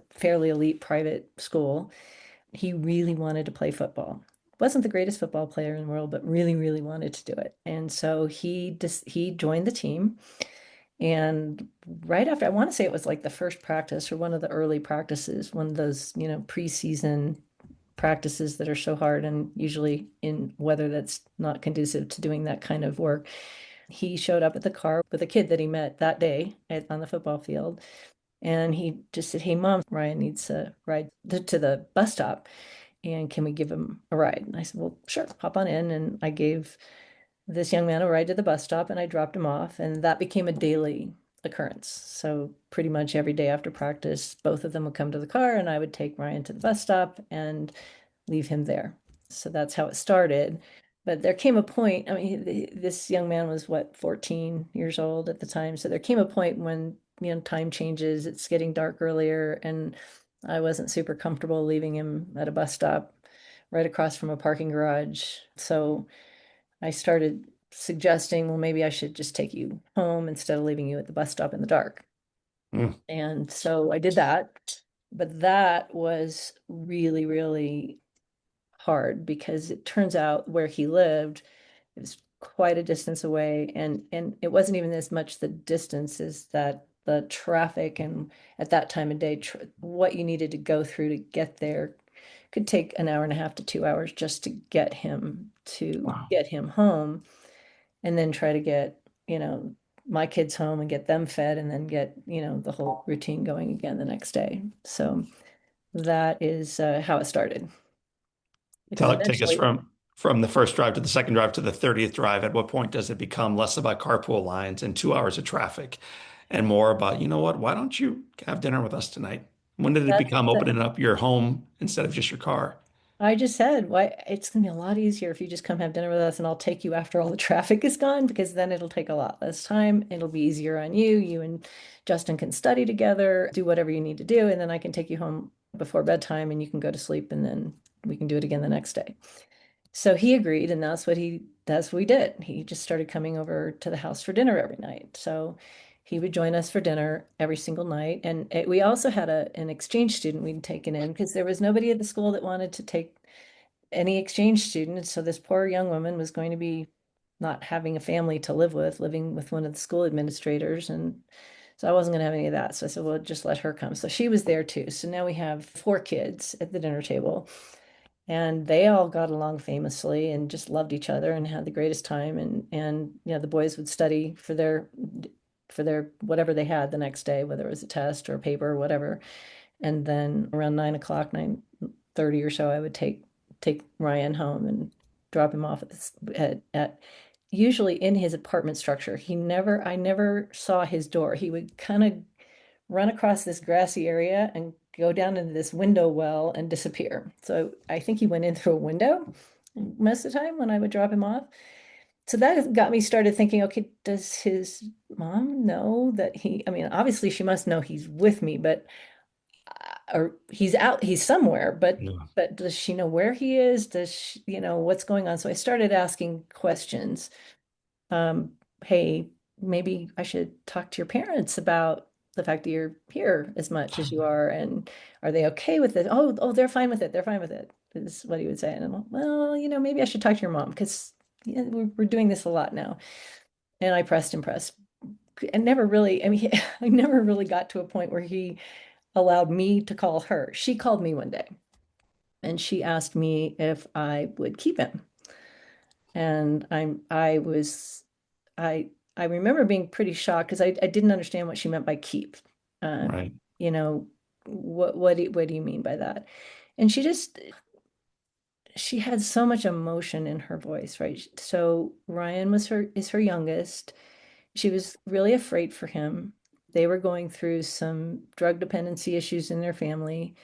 S4: fairly elite private school. He really wanted to play football. Wasn't the greatest football player in the world, but really, really wanted to do it. And so he joined the team. And right after, I want to say it was like the first practice or one of the early practices, one of those, preseason practices that are so hard and usually in weather that's not conducive to doing that kind of work. He showed up at the car with a kid that he met that day on the football field. And he just said, "Hey, Mom, Ryan needs a ride to the bus stop. And can we give him a ride?" And I said, "Well, sure, hop on in." And I gave this young man a ride to the bus stop and I dropped him off. And that became a daily occurrence. So pretty much every day after practice, both of them would come to the car and I would take Ryan to the bus stop and leave him there. So that's how it started. But there came a point, I mean, this young man was what, 14 years old at the time. So there came a point when, time changes, it's getting dark earlier, and I wasn't super comfortable leaving him at a bus stop right across from a parking garage. So I started suggesting, well, maybe I should just take you home instead of leaving you at the bus stop in the dark.
S3: Mm.
S4: And so I did that. But that was really, really hard because it turns out where he lived, it was quite a distance away, and it wasn't even as much the distance as that the traffic and at that time of day what you needed to go through to get there could take an hour and a half to 2 hours just to
S3: Wow.
S4: get him home, and then try to get my kids home and get them fed and then get the whole routine going again the next day. So that is how it started, because
S1: Take us
S4: eventually
S1: from the first drive to the second drive to the 30th drive. At what point does it become less about carpool lines and 2 hours of traffic and more about, you know what, why don't you have dinner with us tonight? When did it
S4: that's
S1: become
S4: the,
S1: opening up your home instead of just your car?
S4: I just said, why it's gonna be a lot easier if you just come have dinner with us and I'll take you after all the traffic is gone, because then it'll take a lot less time. It'll be easier on you. You and Justin can study together, do whatever you need to do, and then I can take you home before bedtime and you can go to sleep and then we can do it again the next day. So he agreed, and that's what we did. He just started coming over to the house for dinner every night. So he would join us for dinner every single night. And we also had an exchange student we'd taken in because there was nobody at the school that wanted to take any exchange students. So this poor young woman was going to be not having a family to live with, living with one of the school administrators. And so I wasn't going to have any of that. So I said, well, just let her come. So she was there too. So now we have four kids at the dinner table. And they all got along famously and just loved each other and had the greatest time. And the boys would study for their whatever they had the next day, whether it was a test or a paper or whatever. And then around 9 o'clock, 9:30 or so, I would take Ryan home and drop him off at usually in his apartment structure. I never saw his door. He would kind of run across this grassy area and go down into this window well and disappear. So I think he went in through a window most of the time when I would drop him off. So that got me started thinking, okay, does his mom know that I mean, obviously she must know he's with me, but or he's somewhere,
S3: Yeah.
S4: but does she know where he is? Does she, what's going on? So I started asking questions. Um, hey, maybe I should talk to your parents about the fact that you're here as much as you are, and are they okay with it? Oh, they're fine with it. They're fine with it, is what he would say. And I'm like, well, maybe I should talk to your mom because we're doing this a lot now. And I pressed and pressed. And never really, I mean, I never really got to a point where he allowed me to call her. She called me one day and she asked me if I would keep him. And I I remember being pretty shocked because I didn't understand what she meant by keep.
S1: Right.
S4: You know, what do you mean by that? And she had so much emotion in her voice, right? So Ryan is her youngest. She was really afraid for him. They were going through some drug dependency issues in their family,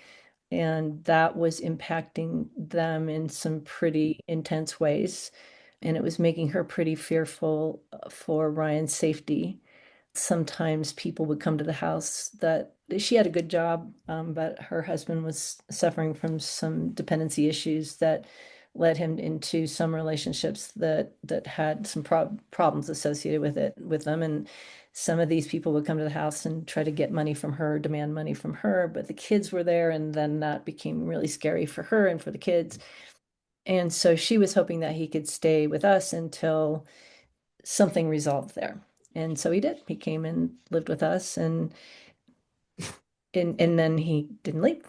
S4: and that was impacting them in some pretty intense ways. And it was making her pretty fearful for Ryan's safety. Sometimes people would come to the house that she had a good job, but her husband was suffering from some dependency issues that led him into some relationships that had some problems associated with them. And some of these people would come to the house and try to get money from her, demand money from her, but the kids were there, and then that became really scary for her and for the kids. And so she was hoping that he could stay with us until something resolved there. And so he did. He came and lived with us, and then he didn't leave.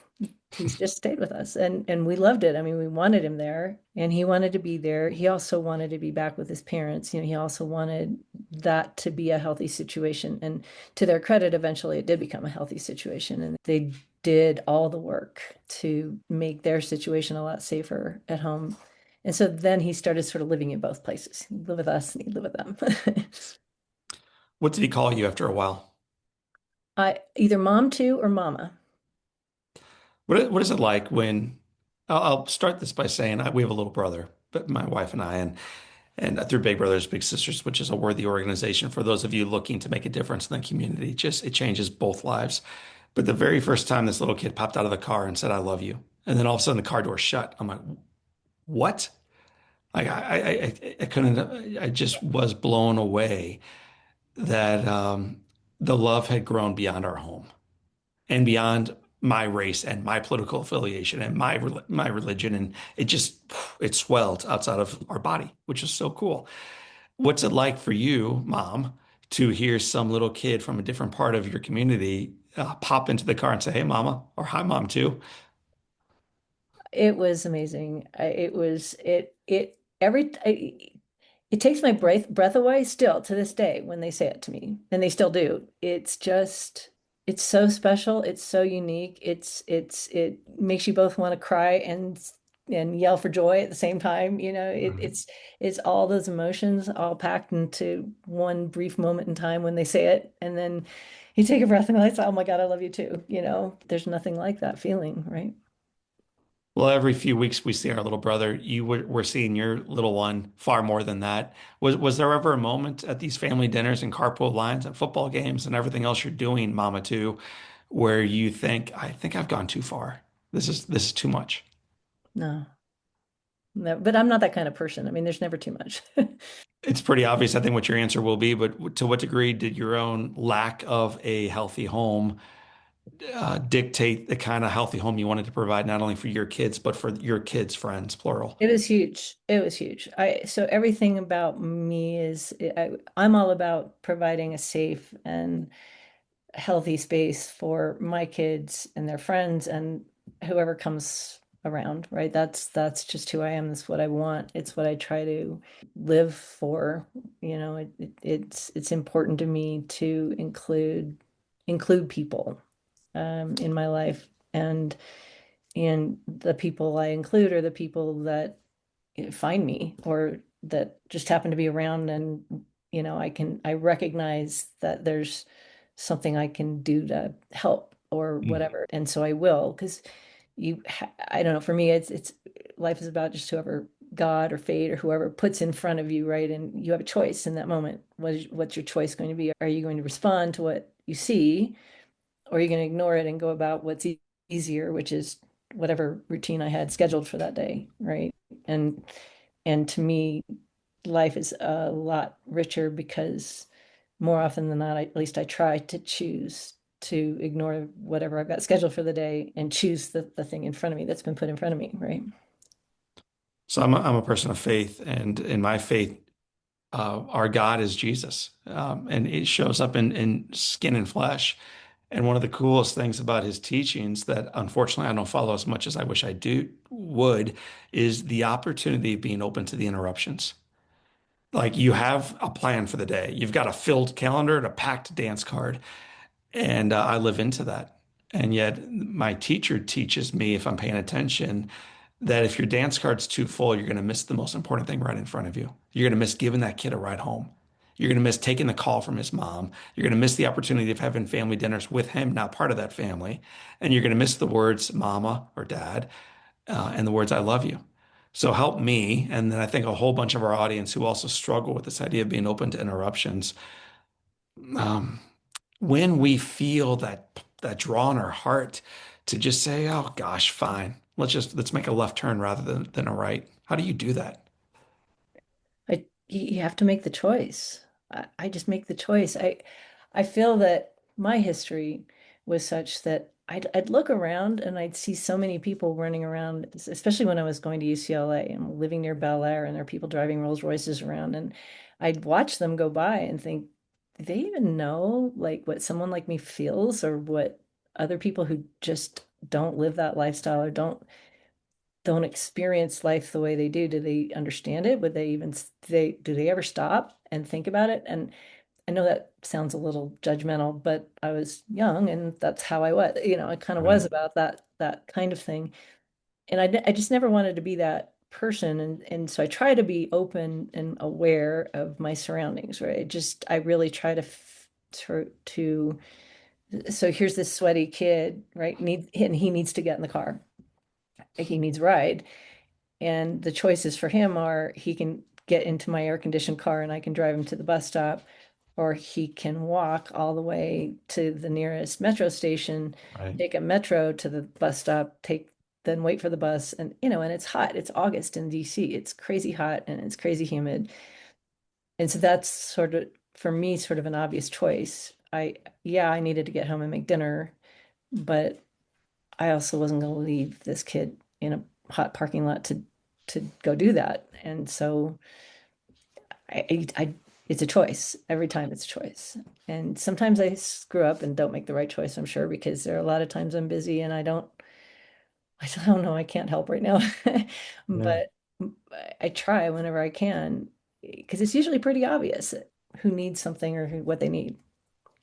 S4: He's just stayed with us, and we loved it. I mean, we wanted him there, and he wanted to be there. He also wanted to be back with his parents. He also wanted that to be a healthy situation. And to their credit, eventually it did become a healthy situation, and they did all the work to make their situation a lot safer at home. And so then he started sort of living in both places. He'd live with us and he'd live with them.
S1: What did he call you after a while?
S4: I either mom too or mama.
S1: What is it like when I'll start this by saying we have a little brother, but my wife and I, and through Big Brothers Big Sisters, which is a worthy organization for those of you looking to make a difference in the community. Just it changes both lives. But the very first time this little kid popped out of the car and said, "I love you," and then all of a sudden the car door shut, I'm like, "What?" I couldn't. I just was blown away that the love had grown beyond our home and beyond my race and my political affiliation and my religion, and it swelled outside of our body, which is so cool. What's it like for you, Mom, to hear some little kid from a different part of your community pop into the car and say, "Hey, Mama," or "Hi, Mom," too?
S4: It was amazing. It was it every it takes my breath away still to this day when they say it to me, and they still do. It's so special. It's so unique. It makes you both want to cry and yell for joy at the same time.
S1: Mhm.
S4: It's all those emotions all packed into one brief moment in time when they say it, and then you take a breath and it's, oh my God, I love you too. There's nothing like that feeling, right?
S1: Well, every few weeks we see our little brother. We're seeing your little one far more than that. Was there ever a moment at these family dinners and carpool lines and football games and everything else you're doing, Mama, too, where you think, "I think I've gone too far. This is too much."
S4: No. No, but I'm not that kind of person. I mean, there's never too much.
S1: It's pretty obvious, I think, what your answer will be, but to what degree did your own lack of a healthy home dictate the kind of healthy home you wanted to provide, not only for your kids, but for your kids' friends, plural?
S4: It was huge. It was huge. So everything about me I'm all about providing a safe and healthy space for my kids and their friends and whoever comes around, right? That's just who I am. That's what I want. It's what I try to live for. It's important to me to include people in my life, and the people I include are the people that find me or that just happen to be around, and I recognize that there's something I can do to help or
S1: Mhm.
S4: whatever, and so I will, because I don't know, for me it's life is about just whoever God or fate or whoever puts in front of you, right? And you have a choice in that moment. What's your choice going to be? Are you going to respond to what you see, or are you going to ignore it and go about what's easier, which is whatever routine I had scheduled for that day, right? And and to me, life is a lot richer because more often than not, at least I try to choose to ignore whatever I've got scheduled for the day and choose the thing in front of me that's been put in front of me, right?
S1: So I'm a person of faith, and in my faith, our God is Jesus, and it shows up in skin and flesh. And one of the coolest things about his teachings that unfortunately I don't follow as much as I wish I do would is the opportunity of being open to the interruptions. Like you have a plan for the day, you've got a filled calendar and a packed dance card, and I live into that. And yet my teacher teaches me, if I'm paying attention, that if your dance card's too full, you're going to miss the most important thing right in front of you. You're going to miss giving that kid a ride home. You're going to miss taking the call from his mom. You're going to miss the opportunity of having family dinners with him, not part of that family. And you're going to miss the words mama or dad and the words I love you. So help me. And then I think a whole bunch of our audience who also struggle with this idea of being open to interruptions. Um, when we feel that draw in our heart to just say, "Oh gosh, fine. Let's make a left turn rather than a right." How do you do that?
S4: You have to make the choice. I just make the choice. I feel that my history was such that I'd look around and I'd see so many people running around, especially when I was going to UCLA and living near Bel Air, and there are people driving Rolls Royces around, and I'd watch them go by and think, do they even know like what someone like me feels, or what other people who just don't live that lifestyle or don't experience life the way they do they understand it? Would they even they do they ever stop and think about it? And I know that sounds a little judgmental, but I was young and that's how I was. I kind of
S1: Right.
S4: was about that kind of thing. And I just never wanted to be that person. And so I try to be open and aware of my surroundings, right? I really try to so here's this sweaty kid, right? And he needs to get in the car. He needs a ride. And the choices for him are he can get into my air conditioned car and I can drive him to the bus stop, or he can walk all the way to the nearest metro station,
S1: Right.
S4: take a metro to the bus stop, then wait for the bus. And it's hot. It's August in DC. It's crazy hot and it's crazy humid. And so that's sort of, for me, sort of an obvious choice. Yeah, I needed to get home and make dinner, but I also wasn't going to leave this kid in a hot parking lot to go do that. And so it's a choice. Every time it's a choice. And sometimes I screw up and don't make the right choice, I'm sure, because there are a lot of times I'm busy and I don't know, I can't help right now.
S1: Yeah.
S4: But I try whenever I can, because it's usually pretty obvious who needs something or what they need.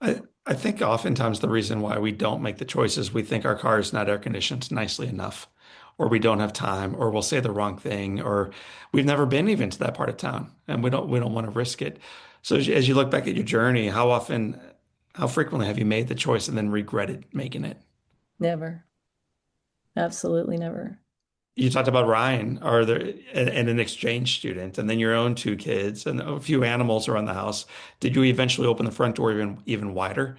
S1: I think oftentimes the reason why we don't make the choices, we think our car is not air conditioned nicely enough, or we don't have time, or we'll say the wrong thing, or we've never been even to that part of town and we don't want to risk it. So as you look back at your journey, how frequently have you made the choice and then regretted making it?
S4: Never. Absolutely never.
S1: You talked about Ryan, or and an exchange student, and then your own two kids and a few animals around the house. Did you eventually open the front door even wider?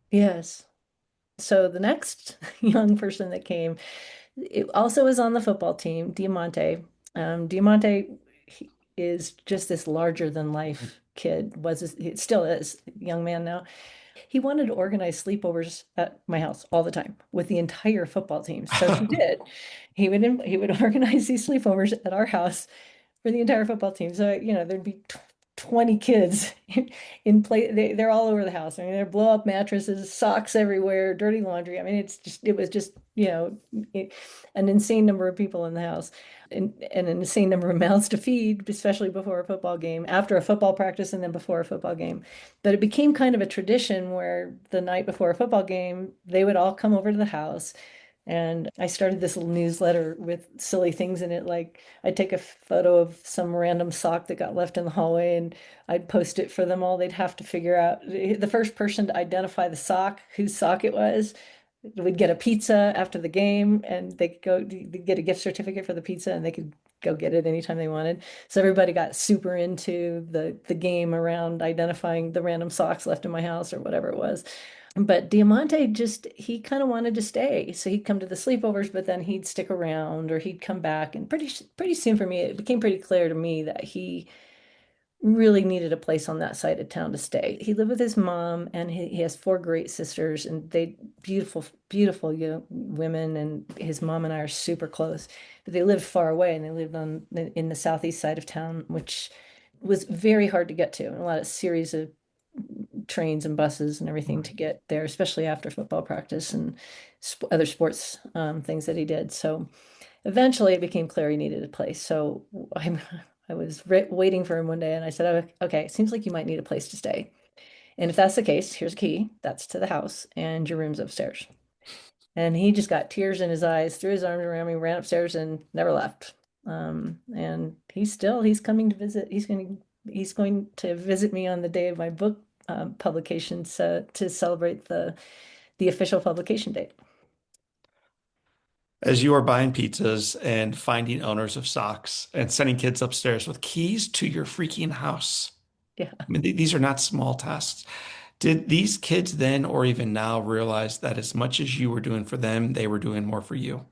S4: Yes. So the next young person that came, it also is on the football team, Diamante. Diamante is just this larger than life kid. It still is, young man now. He wanted to organize sleepovers at my house all the time with the entire football team. So he did. He would organize these sleepovers at our house for the entire football team. So, there'd be 20 kids in play. They're all over the house. I mean, they're blow up mattresses, socks everywhere, dirty laundry. I mean, it was just, an insane number of people in the house, and an insane number of mouths to feed, especially before a football game, after a football practice, and then before a football game. But it became kind of a tradition where the night before a football game, they would all come over to the house. And I started this little newsletter with silly things in it. Like I'd take a photo of some random sock that got left in the hallway and I'd post it for them all. They'd have to figure out the first person to identify the sock, whose sock it was. We'd get a pizza after the game and they could they'd get a gift certificate for the pizza and they could go get it anytime they wanted. So everybody got super into the game around identifying the random socks left in my house or whatever it was. But Diamante he kind of wanted to stay. So he'd come to the sleepovers, but then he'd stick around or he'd come back. And pretty soon for me, it became pretty clear to me that he really needed a place on that side of town to stay. He lived with his mom and he has four great sisters and they beautiful, beautiful young women. And his mom and I are super close, but they lived far away and they lived in the southeast side of town, which was very hard to get to. And a lot of series of trains and buses and everything to get there, especially after football practice and other sports things that he did. So eventually it became clear he needed a place. So I was waiting for him one day and I said, "Oh, okay, it seems like you might need a place to stay. And if that's the case, here's a key. That's to the house and your room's upstairs." And he just got tears in his eyes, threw his arms around me, ran upstairs and never left. And he's coming to visit. He's going to He's going to visit me on the day of my book publication, so to celebrate the official publication date.
S1: As you are buying pizzas and finding owners of socks and sending kids upstairs with keys to your freaking house.
S4: Yeah.
S1: I mean, these are not small tasks. Did these kids then or even now realize that as much as you were doing for them, they were doing more for you?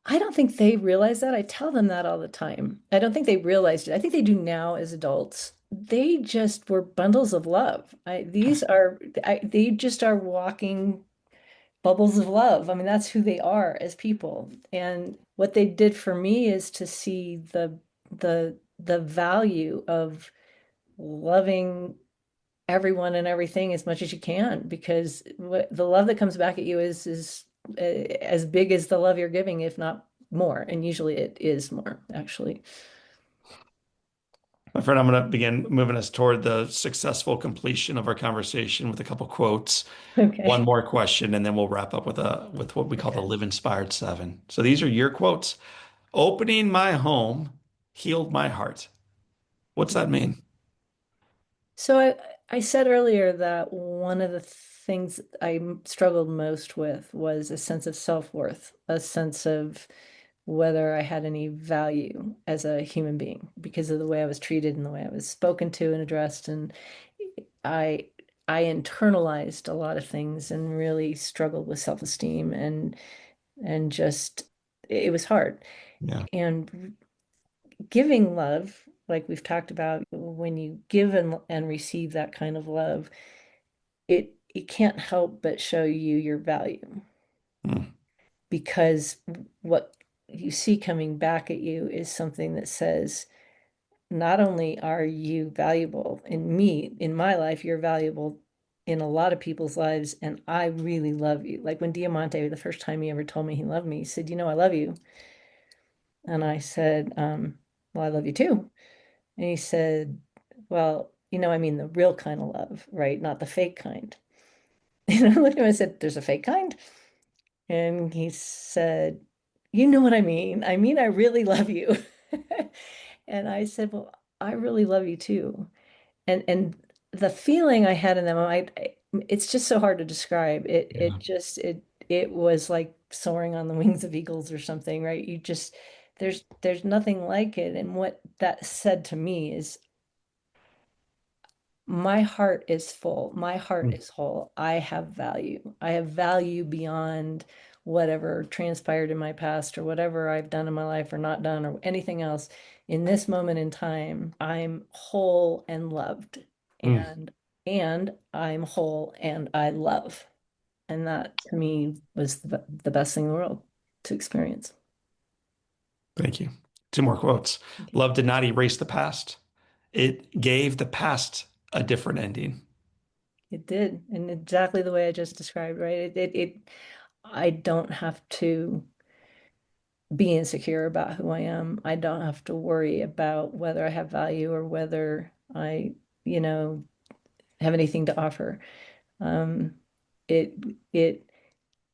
S4: I don't think they realize that. I tell them that all the time. I don't think they realized it. I think they do now as adults. They just were bundles of love. They just are walking bubbles of love. I mean, that's who they are as people. And what they did for me is to see the value of loving everyone and everything as much as you can, because the love that comes back at you is as big as the love you're giving, if not more. And usually it is more, actually.
S1: My friend, I'm going to begin moving us toward the successful completion of our conversation with a couple quotes. One
S4: Okay.
S1: more question, and then we'll wrap up with what we call the
S4: Okay.
S1: Live Inspired Seven. So these are your quotes. Opening my home healed my heart. What's that mean?
S4: So I said earlier that one of the things I struggled most with was a sense of self-worth, a sense of whether I had any value as a human being because of the way I was treated and the way I was spoken to and addressed. And I I internalized a lot of things and really struggled with self-esteem and just it was hard.
S1: Yeah.
S4: And giving love, like we've talked about, when you give and receive that kind of love, it can't help but show you your value,
S1: Mm,
S4: because what you see coming back at you is something that says, not only are you valuable in me, in my life, you're valuable in a lot of people's lives, and I really love you. Like when Diamante, the first time he ever told me he loved me, he said, I love you. And I said, well, I love you too. And he said, well, I mean the real kind of love, right? Not the fake kind. And I looked at him and I said, there's a fake kind? And he said, you know what I mean? I mean, I really love you. And I said, well, I really love you too. And the feeling I had in them, it's just so hard to describe.
S1: yeah.
S4: It was like soaring on the wings of eagles or something, right? There's nothing like it. And what that said to me is, my heart is full. My heart
S1: Mm,
S4: is whole. I have value. I have value beyond whatever transpired in my past or whatever I've done in my life or not done or anything else. In this moment in time, I'm whole and loved.
S1: mm.
S4: And I'm whole and I love. And that to me was the best thing in the world to experience.
S1: Thank you. Two more quotes.
S4: Okay.
S1: Love did not erase the past. It gave the past a different ending.
S4: It did, and exactly the way I just described, right? I don't have to be insecure about who I am. I don't have to worry about whether I have value or whether I, you know, have anything to offer. Um, it it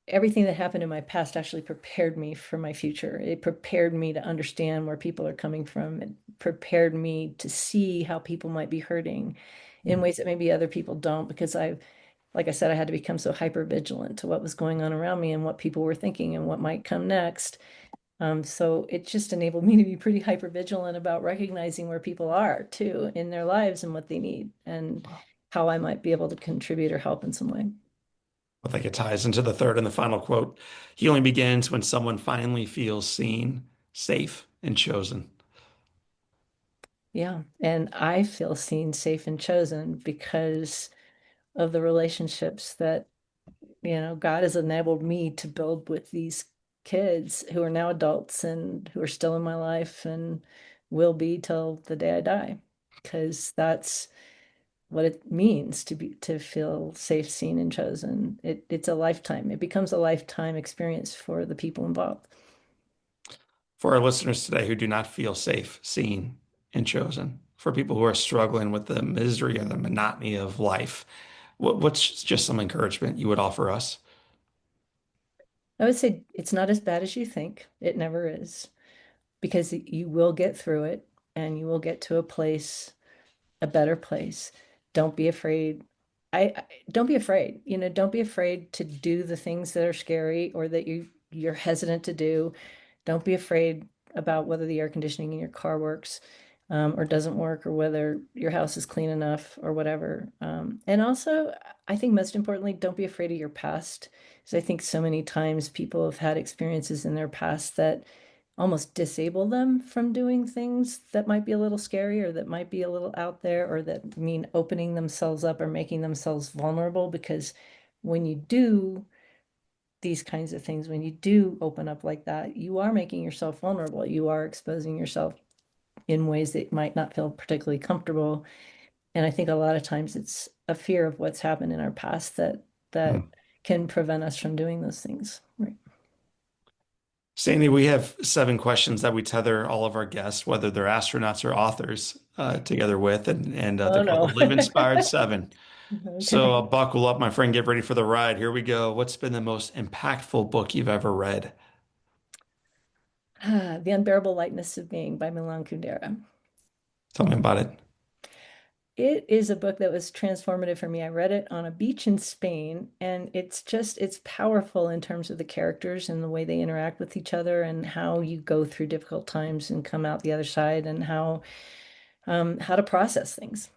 S4: Everything that happened in my past actually prepared me for my future. It prepared me to understand where people are coming from. It prepared me to see how people might be hurting in
S1: Mm.
S4: ways that maybe other people don't, because like I said, I had to become so hyper vigilant to what was going on around me and what people were thinking and what might come next. So it just enabled me to be pretty hyper vigilant about recognizing where people are too in their lives and what they need and how I might be able to contribute or help in some way.
S1: I think it ties into the third and the final quote. Healing begins when someone finally feels seen, safe, and chosen.
S4: Yeah. And I feel seen, safe, and chosen because of the relationships that, God has enabled me to build with these kids who are now adults and who are still in my life and will be till the day I die. Because that's what it means to feel safe, seen, and chosen. It's a lifetime. It becomes a lifetime experience for the people involved.
S1: For our listeners today who do not feel safe, seen, and chosen, for people who are struggling with the misery or the monotony of life, what's just some encouragement you would offer us?
S4: I would say it's not as bad as you think. It never is, because you will get through it. and you will get to a place, a better place. Don't be afraid. Don't be afraid. Don't be afraid to do the things that are scary or that you're hesitant to do. Don't be afraid about whether the air conditioning in your car works, or doesn't work, or whether your house is clean enough or whatever. And also, I think most importantly, don't be afraid of your past. Because I think so many times people have had experiences in their past that almost disable them from doing things that might be a little scary or that might be a little out there or that mean opening themselves up or making themselves vulnerable. Because when you do these kinds of things, when you do open up like that, you are making yourself vulnerable. You are exposing yourself in ways that might not feel particularly comfortable. And I think a lot of times it's a fear of what's happened in our past that
S1: Mm.
S4: can prevent us from doing those things. Right.
S1: Sandy, we have 7 questions that we tether all of our guests, whether they're astronauts or authors, together with, and
S4: Oh
S1: they're called
S4: no.
S1: the Live Inspired 7. So
S4: Okay.
S1: buckle up, my friend. Get ready for the ride. Here we go. What's been the most impactful book you've ever read?
S4: The Unbearable Lightness of Being by Milan Kundera.
S1: Tell me about it.
S4: It is a book that was transformative for me. I read it on a beach in Spain, and it's powerful in terms of the characters and the way they interact with each other and how you go through difficult times and come out the other side, and how to process things.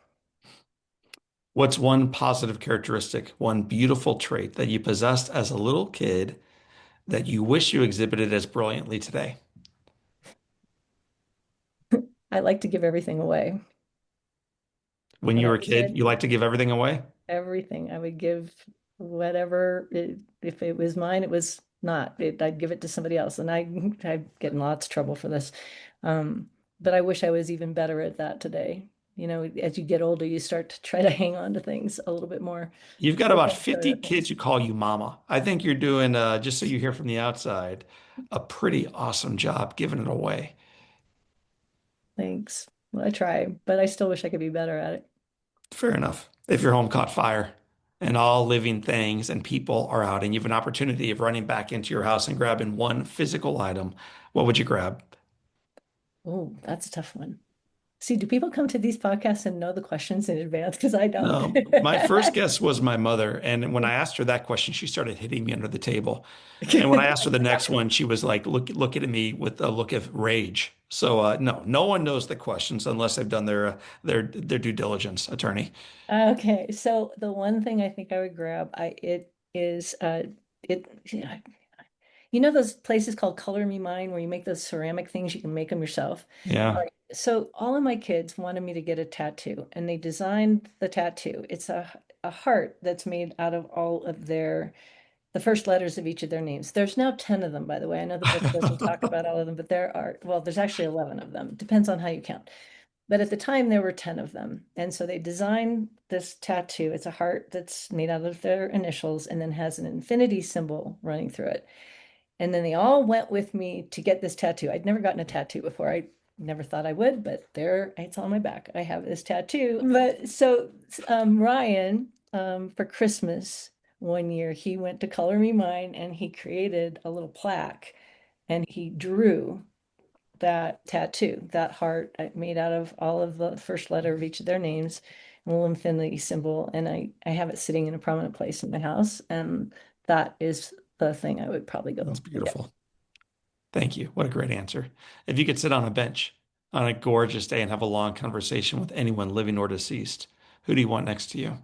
S1: What's one positive characteristic, one beautiful trait that you possessed as a little kid that you wish you exhibited as brilliantly today?
S4: I like to give everything away.
S1: When
S4: When
S1: you
S4: I
S1: were a
S4: was a
S1: kid, you like to give everything away?
S4: everything. I would give whatever. If it was mine, it was not. I'd give it to somebody else, and I get in lots of trouble for this. Um, but I wish I was even better at that today. As you get older, you start to try to hang on to things a little bit more.
S1: You've got
S4: Hold
S1: about
S4: on to
S1: 50
S4: other things.
S1: kids who call you mama. I think you're doing, just so you hear from the outside, a pretty awesome job giving it away.
S4: Thanks. Well, I try, but I still wish I could be better at it.
S1: Fair enough. If your home caught fire and all living things and people are out and you have an opportunity of running back into your house and grabbing one physical item, what would you grab?
S4: Oh, that's a tough one. See, do people come to these podcasts and know the questions in advance? Because I don't.
S1: No, my first guess was my mother. And when I asked her that question, she started hitting me under the table. And when I asked her the next one, she was like, looking at me with a look of rage. So no, no one knows the questions unless they've done their due diligence, attorney.
S4: Okay, so the one thing I think I would grab, it is it those places called Color Me Mine where you make those ceramic things, you can make them yourself. All
S1: Yeah.
S4: right. So all of my kids wanted me to get a tattoo, and they designed the tattoo. It's a heart that's made out of all of the first letters of each of their names. There's now 10 of them, by the way. I know the book doesn't talk about all of them, but well, there's actually 11 of them. Depends on how you count. But at the time, there were 10 of them. And so they designed this tattoo. It's a heart that's made out of their initials and then has an infinity symbol running through it. And then they all went with me to get this tattoo. I'd never gotten a tattoo before. I never thought I would, but there it's on my back. I have this tattoo. But so Ryan, for Christmas one year, he went to Color Me Mine and he created a little plaque and he drew that tattoo, that heart made out of all of the first letter of each of their names, a little infinity symbol. And I have it sitting in a prominent place in my house. And that is the thing I would probably go
S1: That's
S4: and get.
S1: beautiful. Thank you. What a great answer. If you could sit on a bench on a gorgeous day and have a long conversation with anyone living or deceased, who do you want next to you?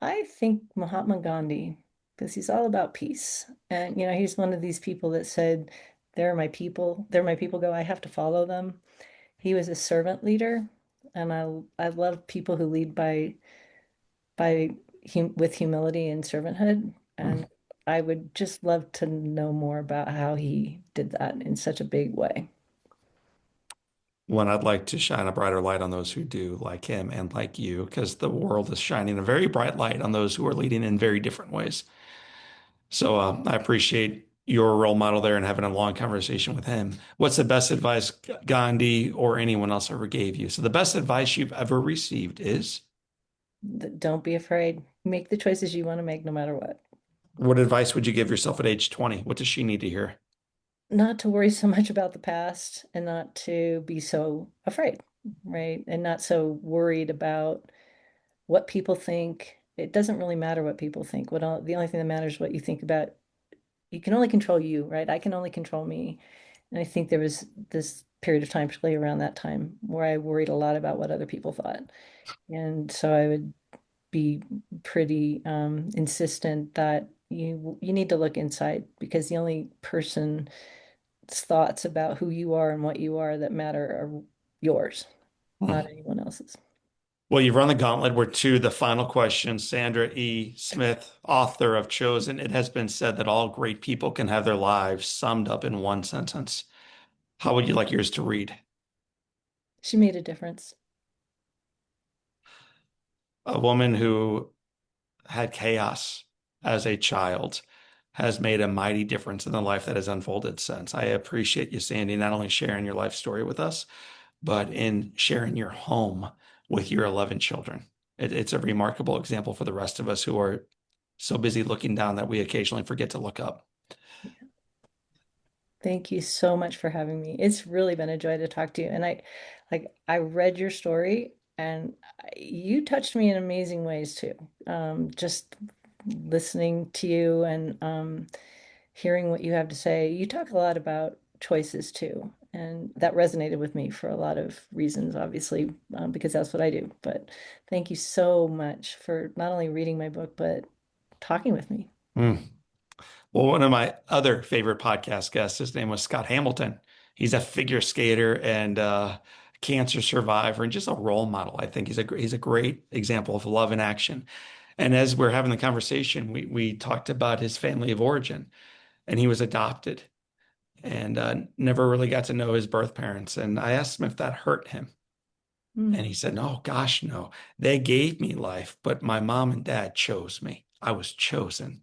S4: I think Mahatma Gandhi, because he's all about peace. And, he's one of these people that said, they're my people go, I have to follow them. He was a servant leader, and I love people who lead with humility and servanthood.
S1: Hmm.
S4: And I would just love to know more about how he did that in such a big way.
S1: One, I'd like to shine a brighter light on those who do, like him and like you, because the world is shining a very bright light on those who are leading in very different ways. So I appreciate your role model there and having a long conversation with him. What's the best advice Gandhi or anyone else ever gave you? So the best advice you've ever received is,
S4: Don't be afraid. Make the choices you want to make no matter what.
S1: what advice would you give yourself at age 20? What does she need to hear?
S4: Not to worry so much about the past and not to be so afraid. right? And not so worried about what people think. It doesn't really matter what people think. The only thing that matters is what you think about. You can only control you, right? I can only control me. And I think there was this period of time, particularly around that time, where I worried a lot about what other people thought. And so I would be pretty insistent that you need to look inside, because the only person's thoughts about who you are and what you are that matter are yours, not anyone else's.
S1: Well, you've run the gauntlet. We're to the final question. Sandra E. Smith, author of Chosen. It has been said that all great people can have their lives summed up in one sentence. How would you like yours to read?
S4: She made a difference.
S1: A woman who had chaos as a child has made a mighty difference in the life that has unfolded since. I appreciate you, Sandy, not only sharing your life story with us, but in sharing your home with your 11 children. It's a remarkable example for the rest of us who are so busy looking down that we occasionally forget to look up.
S4: Thank you so much for having me. It's really been a joy to talk to you. And I read your story, and you touched me in amazing ways too. Just listening to you and hearing what you have to say. You talk a lot about choices too, and that resonated with me for a lot of reasons, obviously, because that's what I do. But thank you so much for not only reading my book, but talking with me.
S1: Mm. Well, one of my other favorite podcast guests, his name was Scott Hamilton. He's a figure skater and cancer survivor and just a role model. I think he's a great example of love in action. And as we're having the conversation, we talked about his family of origin, and he was adopted and never really got to know his birth parents. And I asked him if that hurt him.
S4: Mm.
S1: And he said, "No, gosh, no. They gave me life, but my mom and dad chose me. I was chosen."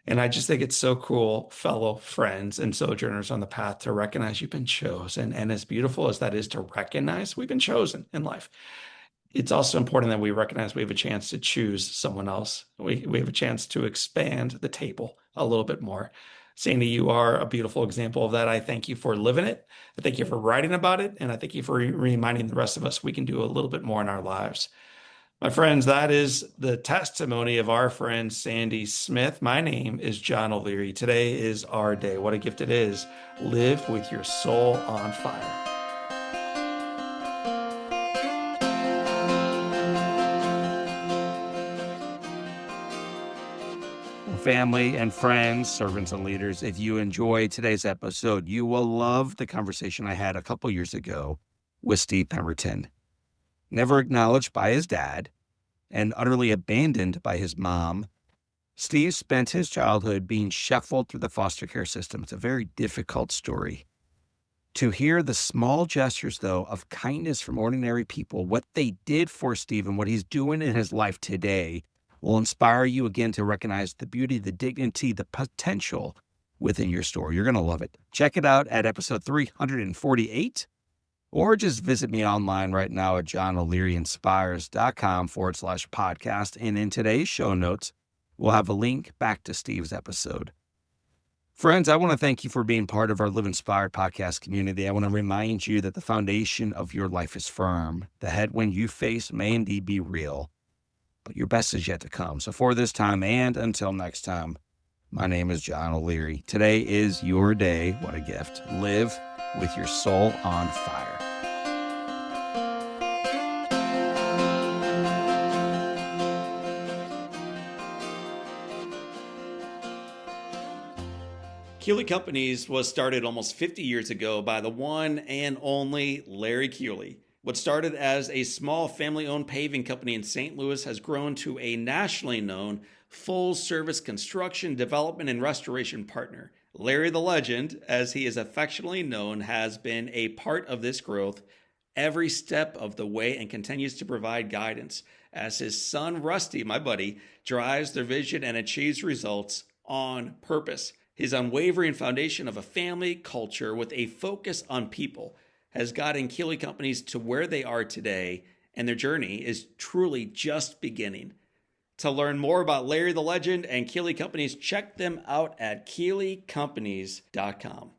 S1: And I just think it's so cool, fellow friends and sojourners on the path, to recognize you've been chosen. And as beautiful as that is to recognize we've been chosen in life, it's also important that we recognize we have a chance to choose someone else. We have a chance to expand the table a little bit more. Sandy, you are a beautiful example of that. I thank you for living it. I thank you for writing about it. And I thank you for reminding the rest of us we can do a little bit more in our lives. My friends, that is the testimony of our friend Sandi Smith. My name is John O'Leary. Today is our day. What a gift it is. Live with your soul on fire.
S3: Family and friends, servants and leaders, if you enjoyed today's episode, you will love the conversation I had a couple years ago with Steve Pemberton. Never acknowledged by his dad and utterly abandoned by his mom, Steve spent his childhood being shuffled through the foster care system. It's a very difficult story. To hear the small gestures, though, of kindness from ordinary people, what they did for Steve and what he's doing in his life today, will inspire you again to recognize the beauty, the dignity, the potential within your story. You're going to love it. Check it out at episode 348, or just visit me online right now at johnolearyinspires.com/podcast. And in today's show notes, we'll have a link back to Steve's episode. Friends, I want to thank you for being part of our Live Inspired podcast community. I want to remind you that the foundation of your life is firm. The headwind you face may indeed be real, but your best is yet to come. So for this time and until next time, my name is John O'Leary. Today is your day. What a gift. Live with your soul on fire.
S1: Keeley Companies was started almost 50 years ago by the one and only Larry Keeley. What started as a small family-owned paving company in St. Louis has grown to a nationally known full-service construction, development, and restoration partner. Larry the Legend, as he is affectionately known, has been a part of this growth every step of the way and continues to provide guidance as his son, Rusty, my buddy, drives their vision and achieves results on purpose. His unwavering foundation of a family culture with a focus on people has gotten Keeley Companies to where they are today, and their journey is truly just beginning. To learn more about Larry the Legend and Keeley Companies, check them out at KeeleyCompanies.com.